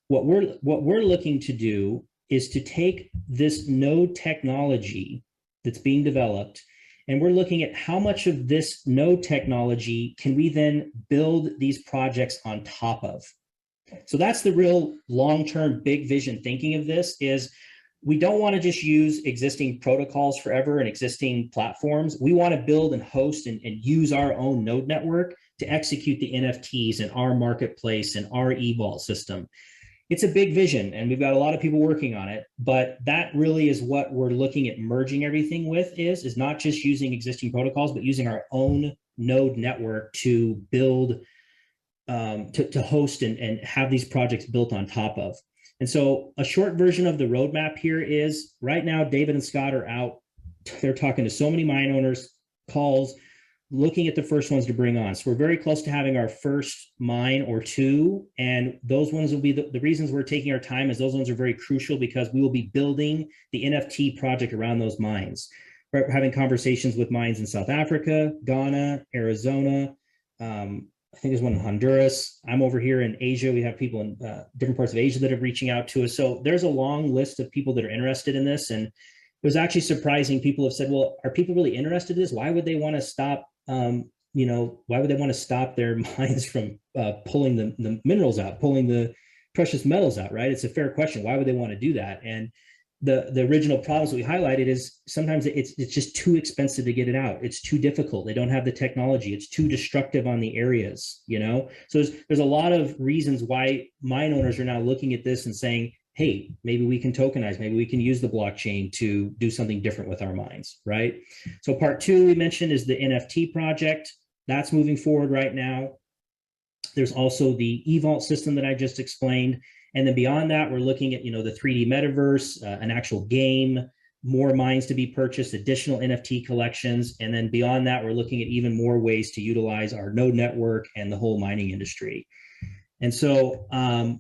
What we're looking to do is to take this node technology that's being developed, and we're looking at how much of this node technology can we then build these projects on top of. So that's the real long-term big vision thinking of this, is we don't want to just use existing protocols forever and existing platforms. We want to build and host and use our own node network to execute the NFTs in our marketplace and our eVault system. It's a big vision, and we've got a lot of people working on it, but that really is what we're looking at merging everything with, is not just using existing protocols, but using our own node network to build, to host and have these projects built on top of. And so a short version of the roadmap here is, right now, David and Scott are out. They're talking to so many mine owners, calls, looking at the first ones to bring on. So we're very close to having our first mine or two. And those ones will be the reasons we're taking our time, is those ones are very crucial because we will be building the NFT project around those mines. We're having conversations with mines in South Africa, Ghana, Arizona. I think there's one in Honduras. I'm over here in Asia. We have people in different parts of Asia that are reaching out to us. So there's a long list of people that are interested in this. And it was actually surprising. People have said, well, are people really interested in this? Why would they want to stop, you know, why would they want to stop their mines from pulling the minerals out, pulling the precious metals out, right? It's a fair question. Why would they want to do that? And the original problems that we highlighted is sometimes it's just too expensive to get it out. It's too difficult. They don't have the technology. It's too destructive on the areas, you know? So there's a lot of reasons why mine owners are now looking at this and saying, hey, maybe we can tokenize, maybe we can use the blockchain to do something different with our mines, right? So part two we mentioned is the NFT project. That's moving forward right now. There's also the eVault system that I just explained. And then beyond that, we're looking at, you know, the 3D metaverse, an actual game, more mines to be purchased, additional NFT collections. And then beyond that, we're looking at even more ways to utilize our node network and the whole mining industry. And so a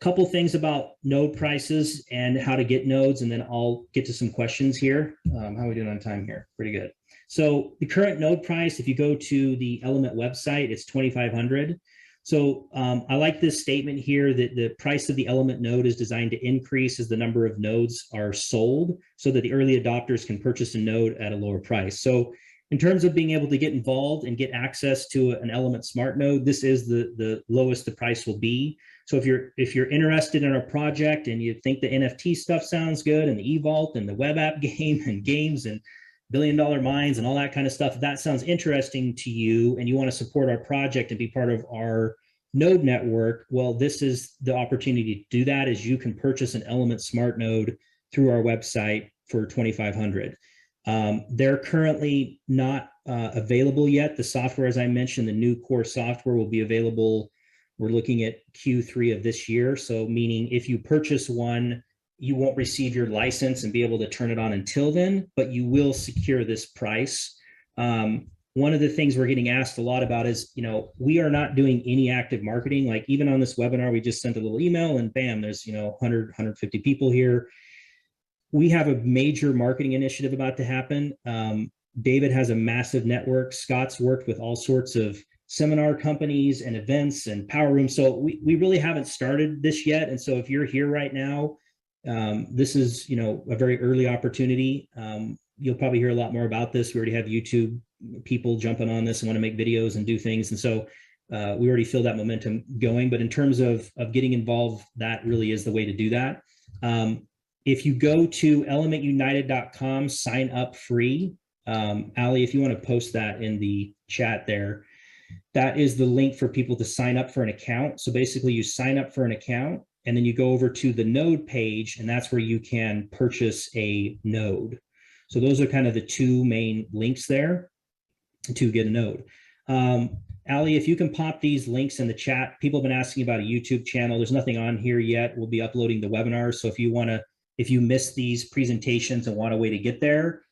couple things about node prices and how to get nodes, and then I'll get to some questions here. How are we doing on time here? Pretty good. So the current node price, if you go to the Element website, it's $2,500. So I like this statement here that the price of the Element node is designed to increase as the number of nodes are sold, so that the early adopters can purchase a node at a lower price. So in terms of being able to get involved and get access to an Element Smart node, this is the lowest the price will be. So if you're interested in our project and you think the NFT stuff sounds good, and the eVault and the web app game and games and billion-dollar mines and all that kind of stuff, if that sounds interesting to you and you want to support our project and be part of our node network, well, this is the opportunity to do that. Is you can purchase an Element Smart Node through our website for $2,500. They're currently not available yet. The software, as I mentioned, the new core software will be available. We're looking at Q3 of this year. So meaning if you purchase one, you won't receive your license and be able to turn it on until then, but you will secure this price. One of the things we're getting asked a lot about is, we are not doing any active marketing. Like even on this webinar, we just sent a little email and bam, there's, 100, 150 people here. We have a major marketing initiative about to happen. David has a massive network. Scott's worked with all sorts of seminar companies and events and power rooms. So we really haven't started this yet. And so if you're here right now, this is, a very early opportunity. You'll probably hear a lot more about this. We already have YouTube people jumping on this and want to make videos and do things. And so we already feel that momentum going. But in terms of getting involved, that really is the way to do that. If you go to elementunited.com, sign up free. Ali, if you want to post that in the chat there, that is the link for people to sign up for an account. So basically you sign up for an account and then you go over to the node page, and that's where you can purchase a node. So those are kind of the two main links there to get a node. Ali, if you can pop these links in the chat. People have been asking about a YouTube channel. There's nothing on here yet. We'll be uploading the webinars. So if you miss these presentations and want a way to get there,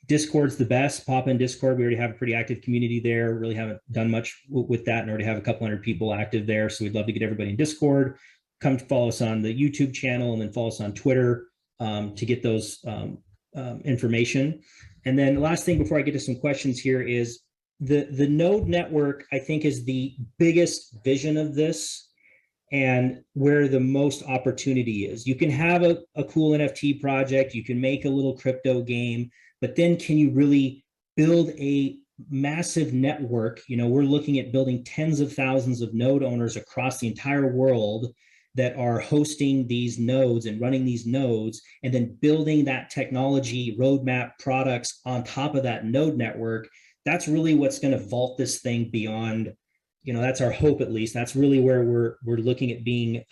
Discord's the best. Pop in Discord. We already have a pretty active community there. Really haven't done much with that and already have a couple hundred people active there. So we'd love to get everybody in Discord. Come follow us on the YouTube channel and then follow us on Twitter to get those information. And then the last thing before I get to some questions here is the node network, I think, is the biggest vision of this and where the most opportunity is. You can have a cool NFT project, you can make a little crypto game, but then can you really build a massive network? We're looking at building tens of thousands of node owners across the entire world that are hosting these nodes and running these nodes, and then building that technology roadmap products on top of that node network. That's really what's going to vault this thing beyond. That's our hope, at least. That's really where we're looking at being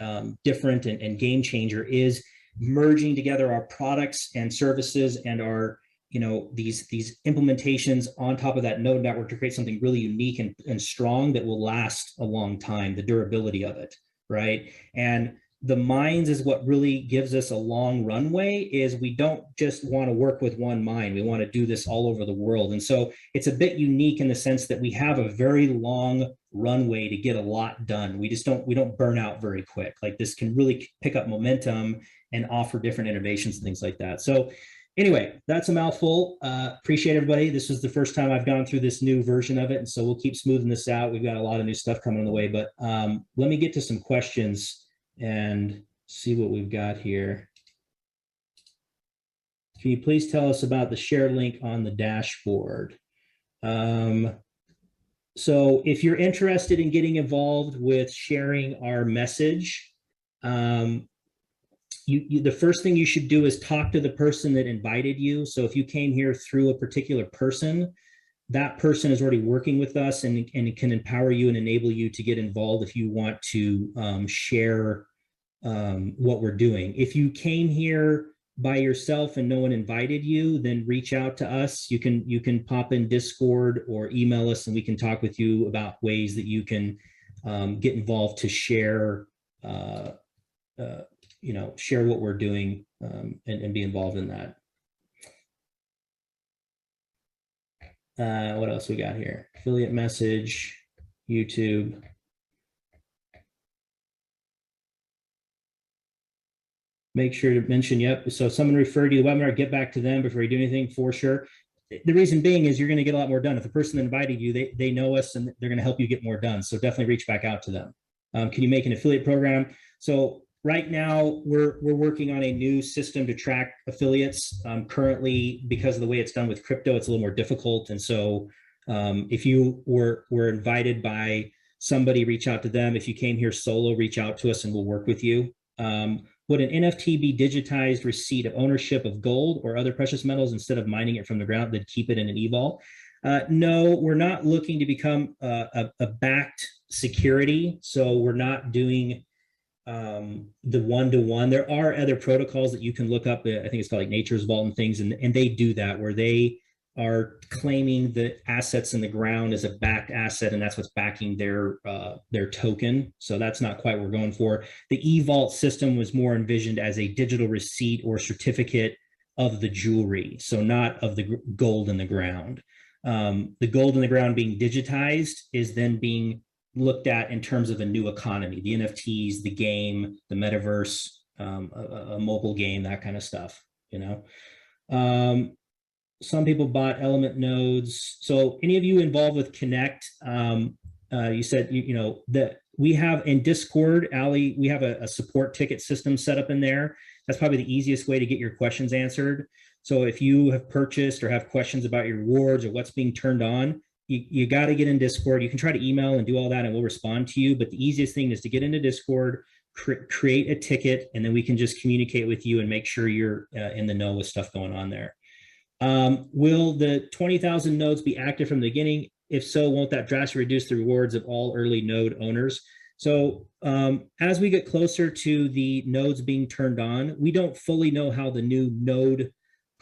different and game changer, is merging together our products and services and our, these implementations on top of that node network to create something really unique and strong that will last a long time, the durability of it, right? And the mines is what really gives us a long runway. Is we don't just want to work with one mine. We want to do this all over the world. And so it's a bit unique in the sense that we have a very long runway to get a lot done. We don't burn out very quick. Like, this can really pick up momentum and offer different innovations and things like that. So anyway, that's a mouthful. Appreciate everybody. This was the first time I've gone through this new version of it. And so we'll keep smoothing this out. We've got a lot of new stuff coming on the way, but let me get to some questions and see what we've got here. Can you please tell us about the share link on the dashboard? So if you're interested in getting involved with sharing our message, the first thing you should do is talk to the person that invited you. So if you came here through a particular person, that person is already working with us and it can empower you and enable you to get involved if you want to share what we're doing. If you came here by yourself and no one invited you, then reach out to us. You can pop in Discord or email us and we can talk with you about ways that you can get involved to share share what we're doing and be involved in that. What else we got here? Affiliate message, YouTube. Make sure to mention, yep. So if someone referred you to the webinar, get back to them before you do anything, for sure. The reason being is you're going to get a lot more done. If the person that invited you, they know us and they're going to help you get more done. So definitely reach back out to them. Can you make an affiliate program? So right now we're working on a new system to track affiliates. Currently, because of the way it's done with crypto, it's a little more difficult. And so if you were invited by somebody, reach out to them. If you came here solo, reach out to us and we'll work with you. would an NFT be digitized receipt of ownership of gold or other precious metals instead of mining it from the ground? They'd keep it in an e-vault. No, we're not looking to become a backed security. So we're not doing the one-to-one. There are other protocols that you can look up. I think it's called like Nature's Vault and things, and they do that, where they are claiming the assets in the ground as a backed asset, and that's what's backing their token. So that's not quite what we're going for. The e-vault system was more envisioned as a digital receipt or certificate of the jewelry, so not of the gold in the ground. The gold in the ground being digitized is then being looked at in terms of a new economy, the NFTs, the game, the metaverse, a mobile game, that kind of stuff, you know. Some people bought element nodes. So any of you involved with Connect, you said, you know, that we have in Discord, Ali, we have a support ticket system set up in there. That's probably the easiest way to get your questions answered. So if you have purchased or have questions about your rewards or what's being turned on, you got to get in Discord. You can try to email and do all that and we'll respond to you. But the easiest thing is to get into Discord, create a ticket, and then we can just communicate with you and make sure you're in the know with stuff going on there. Will the 20,000 nodes be active from the beginning? If so, won't that drastically reduce the rewards of all early node owners? So as we get closer to the nodes being turned on, we don't fully know how the new node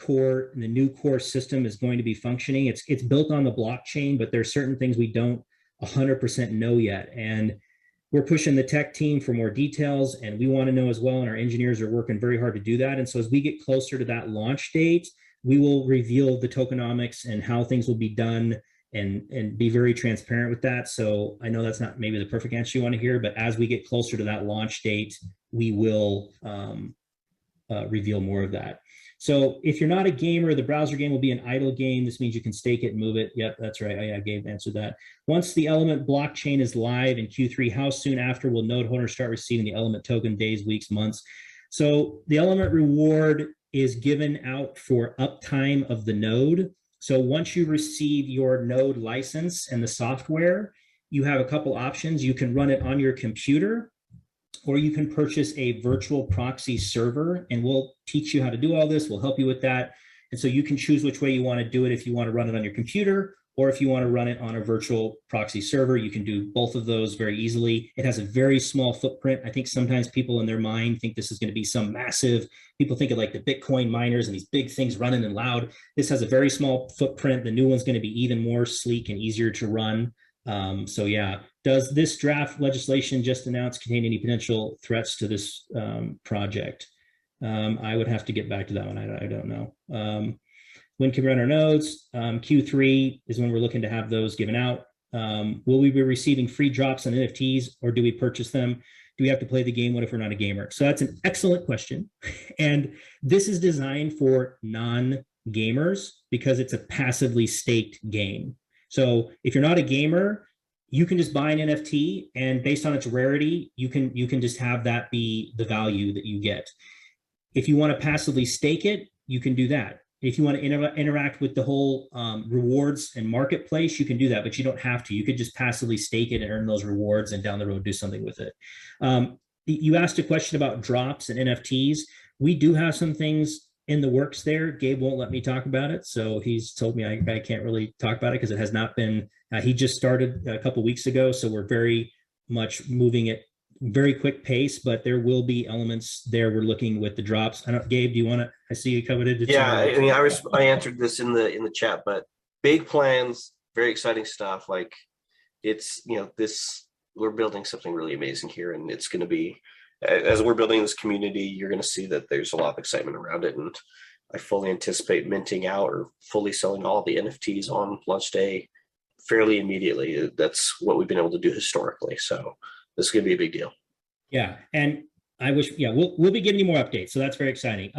core and the new core system is going to be functioning. It's built on the blockchain, but there's certain things we don't 100% know yet. And we're pushing the tech team for more details, and we want to know as well, and our engineers are working very hard to do that. And so as we get closer to that launch date, we will reveal the tokenomics and how things will be done and be very transparent with that. So I know that's not maybe the perfect answer you want to hear, but as we get closer to that launch date, we will reveal more of that. So if you're not a gamer, the browser game will be an idle game. This means you can stake it and move it. Yep, that's right. I Gabe answered that. Once the Element blockchain is live in Q3, how soon after will node holders start receiving the Element token? Days, weeks, months? So the Element reward is given out for uptime of the node. So once you receive your node license and the software, you have a couple options. You can run it on your computer, or you can purchase a virtual proxy server, and we'll teach you how to do all this. We'll help you with that. And so you can choose which way you want to do it. If you want to run it on your computer, or if you want to run it on a virtual proxy server, you can do both of those very easily. It has a very small footprint. I think sometimes people in their mind think this is going to be some massive, people think of like the Bitcoin miners and these big things running and loud. This has a very small footprint. The new one's going to be even more sleek and easier to run. So yeah, does this draft legislation just announced contain any potential threats to this project? I would have to get back to that one. I don't know. When can we run our nodes? Q3 is when we're looking to have those given out. Will we be receiving free drops on NFTs, or do we purchase them? Do we have to play the game? What if we're not a gamer? So that's an excellent question. And this is designed for non-gamers because it's a passively staked game. So if you're not a gamer, you can just buy an NFT, and based on its rarity, you can just have that be the value that you get. If you want to passively stake it, you can do that. If you want to interact with the whole rewards and marketplace, you can do that, but you don't have to. You could just passively stake it and earn those rewards, and down the road do something with it. You asked a question about drops and NFTs. We do have some things in the works there. Gabe won't let me talk about it, so he's told me I can't really talk about it because it has not been. He just started a couple weeks ago, so we're very much moving at very quick pace. But there will be elements there. We're looking with the drops. I don't, Gabe, do you want to? I see you covered it. Yeah, I mean, I answered this in the chat, but big plans, very exciting stuff. Like it's we're building something really amazing here, and it's going to be. As we're building this community, you're going to see that there's a lot of excitement around it. And I fully anticipate minting out or fully selling all the NFTs on launch day fairly immediately. That's what we've been able to do historically. So this is going to be a big deal. Yeah. And I wish, we'll be giving you more updates. So that's very exciting.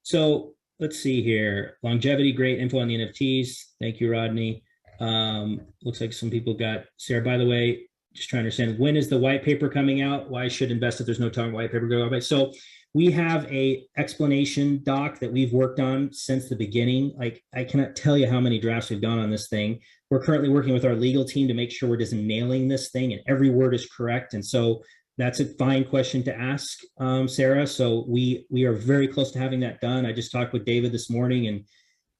So let's see here. Longevity, great info on the NFTs. Thank you, Rodney. Looks like some people got, Sarah, by the way, just trying to understand, when is the white paper coming out? Why should invest if there's no talking white paper go out? So we have a explanation doc that we've worked on since the beginning. Like, I cannot tell you how many drafts we've done on this thing. We're currently working with our legal team to make sure we're just nailing this thing and every word is correct. And so That's a fine question to ask, Sarah. So we are very close to having that done. I just talked with David this morning, and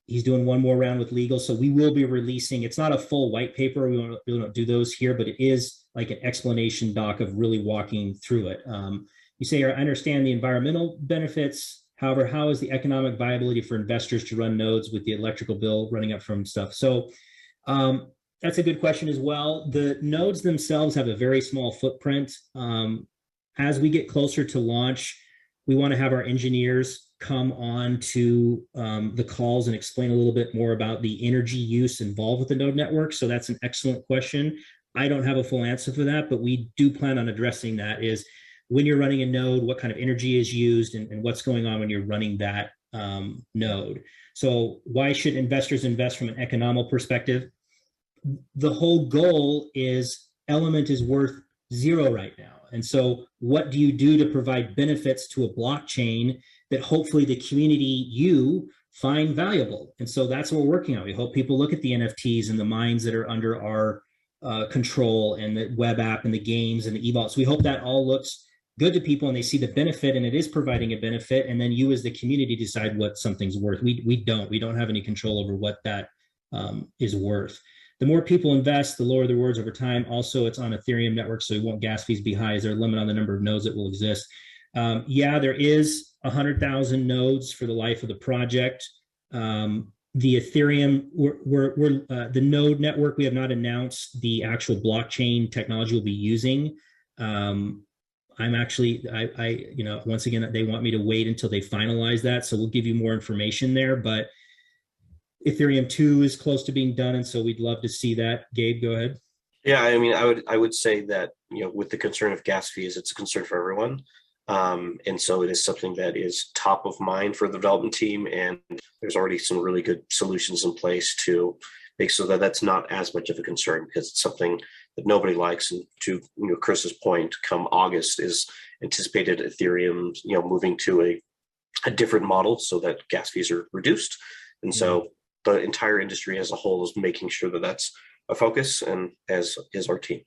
he's doing one more round with legal. So we will be releasing, it's not a full white paper. We don't do those here, but it is like an explanation doc of really walking through it. You say, I understand the environmental benefits. However, how is the economic viability for investors to run nodes with the electrical bill running up from stuff? So that's a good question as well. The nodes themselves have a very small footprint. As we get closer to launch, we want to have our engineers come on to the calls and explain a little bit more about the energy use involved with the node network. So that's an excellent question. I don't have a full answer for that, but we do plan on addressing that. Is when you're running a node, what kind of energy is used, and what's going on when you're running that node. So why should investors invest from an economic perspective? The whole goal is Element is worth zero right now. And so what do you do to provide benefits to a blockchain that hopefully the community, you find valuable? And so that's what we're working on. We hope people look at the NFTs and the mines that are under our control, and the web app and the games and the e-vaults. We hope that all looks good to people and they see the benefit, and it is providing a benefit. And then you as the community decide what something's worth. We don't have any control over what that is worth. The more people invest, the lower the rewards over time. Also, it's on Ethereum network, so we want gas fees be high. Is there a limit on the number of nodes that will exist? Yeah, there is 100,000 nodes for the life of the project. The Ethereum, the node network, we have not announced the actual blockchain technology we'll be using. I'm actually, once again, they want me to wait until they finalize that. So we'll give you more information there, but Ethereum 2 is close to being done, and so we'd love to see that. Gabe, go ahead. Yeah, I mean, I would say that, with the concern of gas fees, it's a concern for everyone. And so it is something that is top of mind for the development team, and there's already some really good solutions in place to make so that that's not as much of a concern, because it's something that nobody likes. And to Chris's point, come August is anticipated Ethereum moving to a different model so that gas fees are reduced, and so the entire industry as a whole is making sure that that's a focus, and as is our team.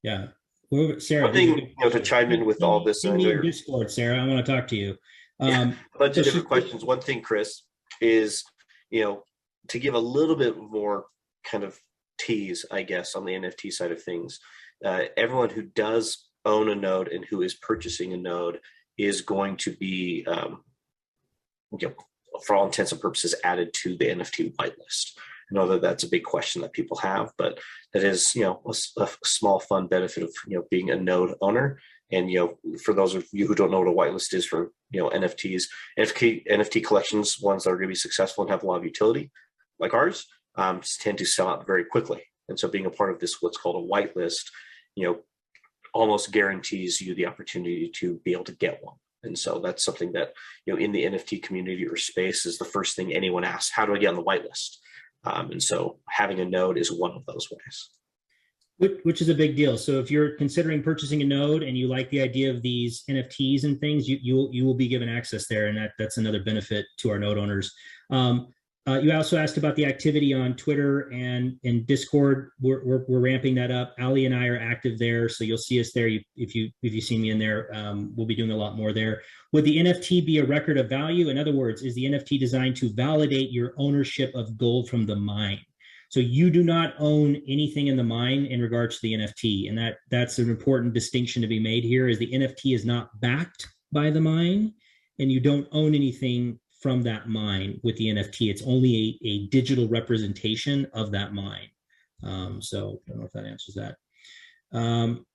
Yeah. Well, Sarah, one thing to chime in with all this, in your Discord, Sarah, I want to talk to you. A bunch of different questions. One thing, Chris, is to give a little bit more kind of tease, I guess, on the NFT side of things. Everyone who does own a node and who is purchasing a node is going to be, for all intents and purposes, added to the NFT whitelist. I know that that's a big question that people have, but that is, a small fun benefit of, being a node owner. And, for those of you who don't know what a whitelist is for, NFTs, NFT collections, ones that are going to be successful and have a lot of utility, like ours, tend to sell out very quickly. And so being a part of this, what's called a whitelist, almost guarantees you the opportunity to be able to get one. And so that's something that, in the NFT community or space is the first thing anyone asks: how do I get on the whitelist? And so having a node is one of those ways. Which is a big deal. So if you're considering purchasing a node and you like the idea of these NFTs and things, you will be given access there, and that's another benefit to our node owners. You also asked about the activity on Twitter and in Discord. We're ramping that up. Ali and I are active there, so you'll see us there. If you see me in there, we'll be doing a lot more there. Would the NFT be a record of value? In other words, is the NFT designed to validate your ownership of gold from the mine? So you do not own anything in the mine in regards to the NFT, and that's an important distinction to be made here. Is the NFT is not backed by the mine, and you don't own anything from that mine with the NFT. It's only a digital representation of that mine. So I don't know if that answers that.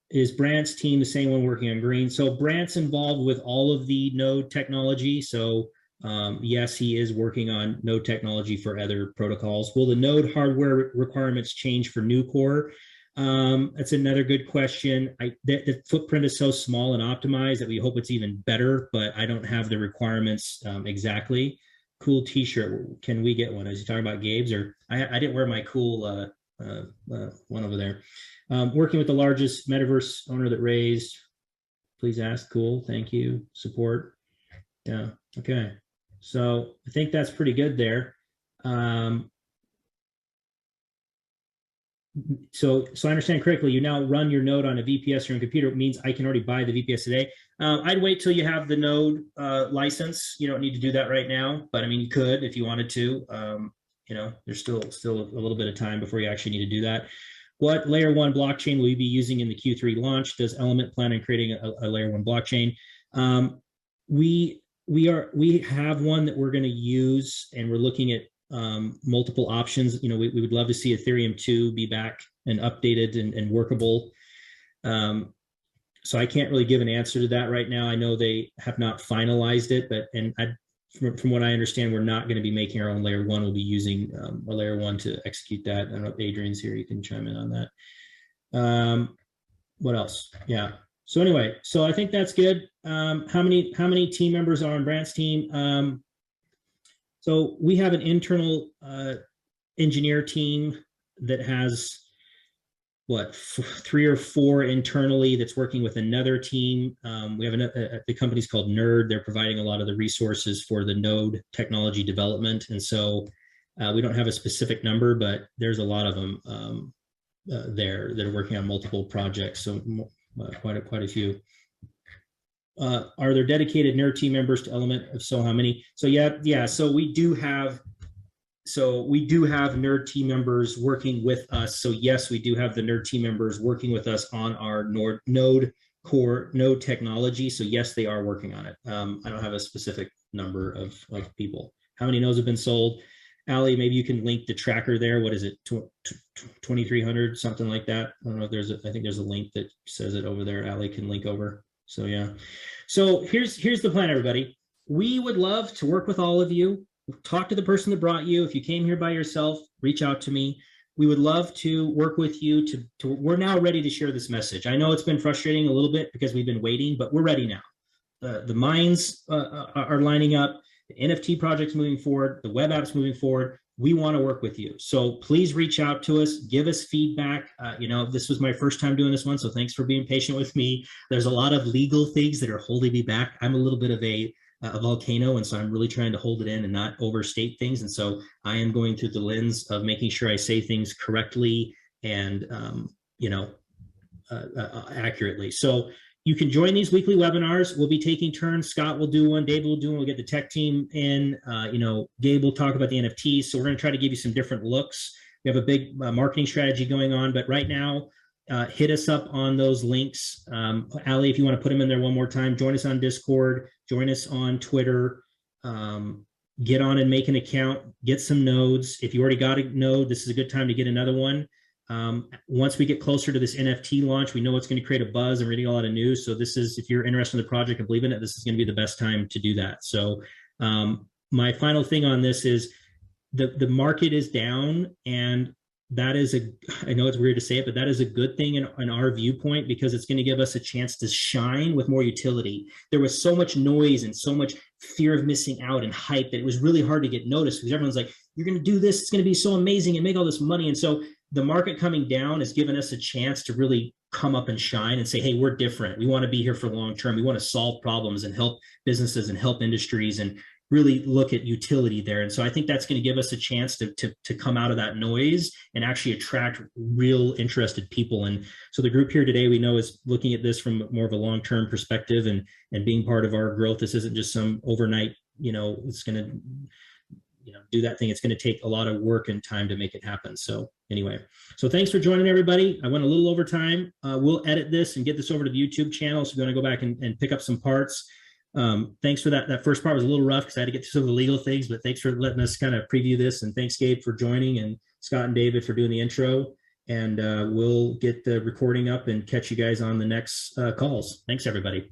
Is Brant's team the same one working on green? So Brant's involved with all of the node technology. So yes, he is working on node technology for other protocols. Will the node hardware requirements change for new core? That's another good question. The footprint is so small and optimized that we hope it's even better, but I don't have the requirements exactly. Cool t-shirt. Can we get one? Is he talking about Gabe's? Or I didn't wear my cool one over there. Working with the largest metaverse owner that raised. Please ask. Cool. Thank you. Support. Yeah. Okay. So I think that's pretty good there. so I understand correctly, you now run your node on a VPS or on a computer. It means I can already buy the VPS today. I'd wait till you have the node license. You don't need to do that right now, but I mean, you could if you wanted to. There's still a little bit of time before you actually need to do that. What layer 1 blockchain will you be using in the Q3 launch? Does Element plan on creating a layer 1 blockchain? We have one that we're going to use, and we're looking at multiple options. We would love to see Ethereum 2 be back and updated and workable. So I can't really give an answer to that right now. I know they have not finalized it, but from what I understand, we're not going to be making our own layer 1. We'll be using a layer 1 to execute that. I don't know if Adrian's here. You can chime in on that. What else? Yeah. So anyway, so I think that's good. How many team members are on Brant's team? So we have an internal engineer team that has 3 or 4 internally that's working with another team. We have the company's called Nerd. They're providing a lot of the resources for the node technology development. And so we don't have a specific number, but there's a lot of them there that are working on multiple projects. So quite a few. Are there dedicated Nerd team members to Element? If so, how many? So yeah. So we do have Nerd team members working with us. So yes, we do have the Nerd team members working with us on our node technology. So yes, they are working on it. I don't have a specific number of people. How many nodes have been sold? Ali, maybe you can link the tracker there. What is it? 2,300, something like that. I don't know if I think there's a link that says it over there. Ali can link over. So yeah. So here's the plan, everybody. We would love to work with all of you. Talk to the person that brought you. If you came here by yourself, reach out to me. We would love to work with you we're now ready to share this message. I know it's been frustrating a little bit because we've been waiting, but we're ready now. The minds are lining up. The NFT project's moving forward. The web app's moving forward. We want to work with you. So please reach out to us, give us feedback. This was my first time doing this one, so thanks for being patient with me. There's a lot of legal things that are holding me back. I'm a little bit of a volcano, and so I'm really trying to hold it in and not overstate things. And so I am going through the lens of making sure I say things correctly and accurately. So you can join these weekly webinars. We'll be taking turns. Scott will do one, David will do one. We'll get the tech team in. Gabe will talk about the NFTs. So we're going to try to give you some different looks. We have a big marketing strategy going on, but right now, hit us up on those links. Ali, if you want to put them in there one more time, join us on Discord, join us on Twitter, get on and make an account, get some nodes. If you already got a node, this is a good time to get another one. Once we get closer to this NFT launch, we know it's going to create a buzz and reading a lot of news. So this is, if you're interested in the project and believe in it, this is going to be the best time to do that. So my final thing on this is the market is down, and that is I know it's weird to say it, but that is a good thing in our viewpoint, because it's going to give us a chance to shine with more utility. There was so much noise and so much fear of missing out and hype that it was really hard to get noticed, because everyone's like, you're going to do this, it's going to be so amazing and make all this money. And so the market coming down has given us a chance to really come up and shine and say, hey, we're different. We want to be here for the long term. We want to solve problems and help businesses and help industries and really look at utility there. And so I think that's going to give us a chance to come out of that noise and actually attract real interested people. And so the group here today, we know, is looking at this from more of a long-term perspective and being part of our growth. This isn't just some overnight, it's going to, do that thing. It's going to take a lot of work and time to make it happen. So anyway, so thanks for joining, everybody. I went a little over time. We'll edit this and get this over to the YouTube channel. So if you want to go back and pick up some parts. Thanks for that. That first part was a little rough because I had to get through some of the legal things, but thanks for letting us kind of preview this. And thanks, Gabe, for joining, and Scott and David for doing the intro. And we'll get the recording up and catch you guys on the next calls. Thanks, everybody.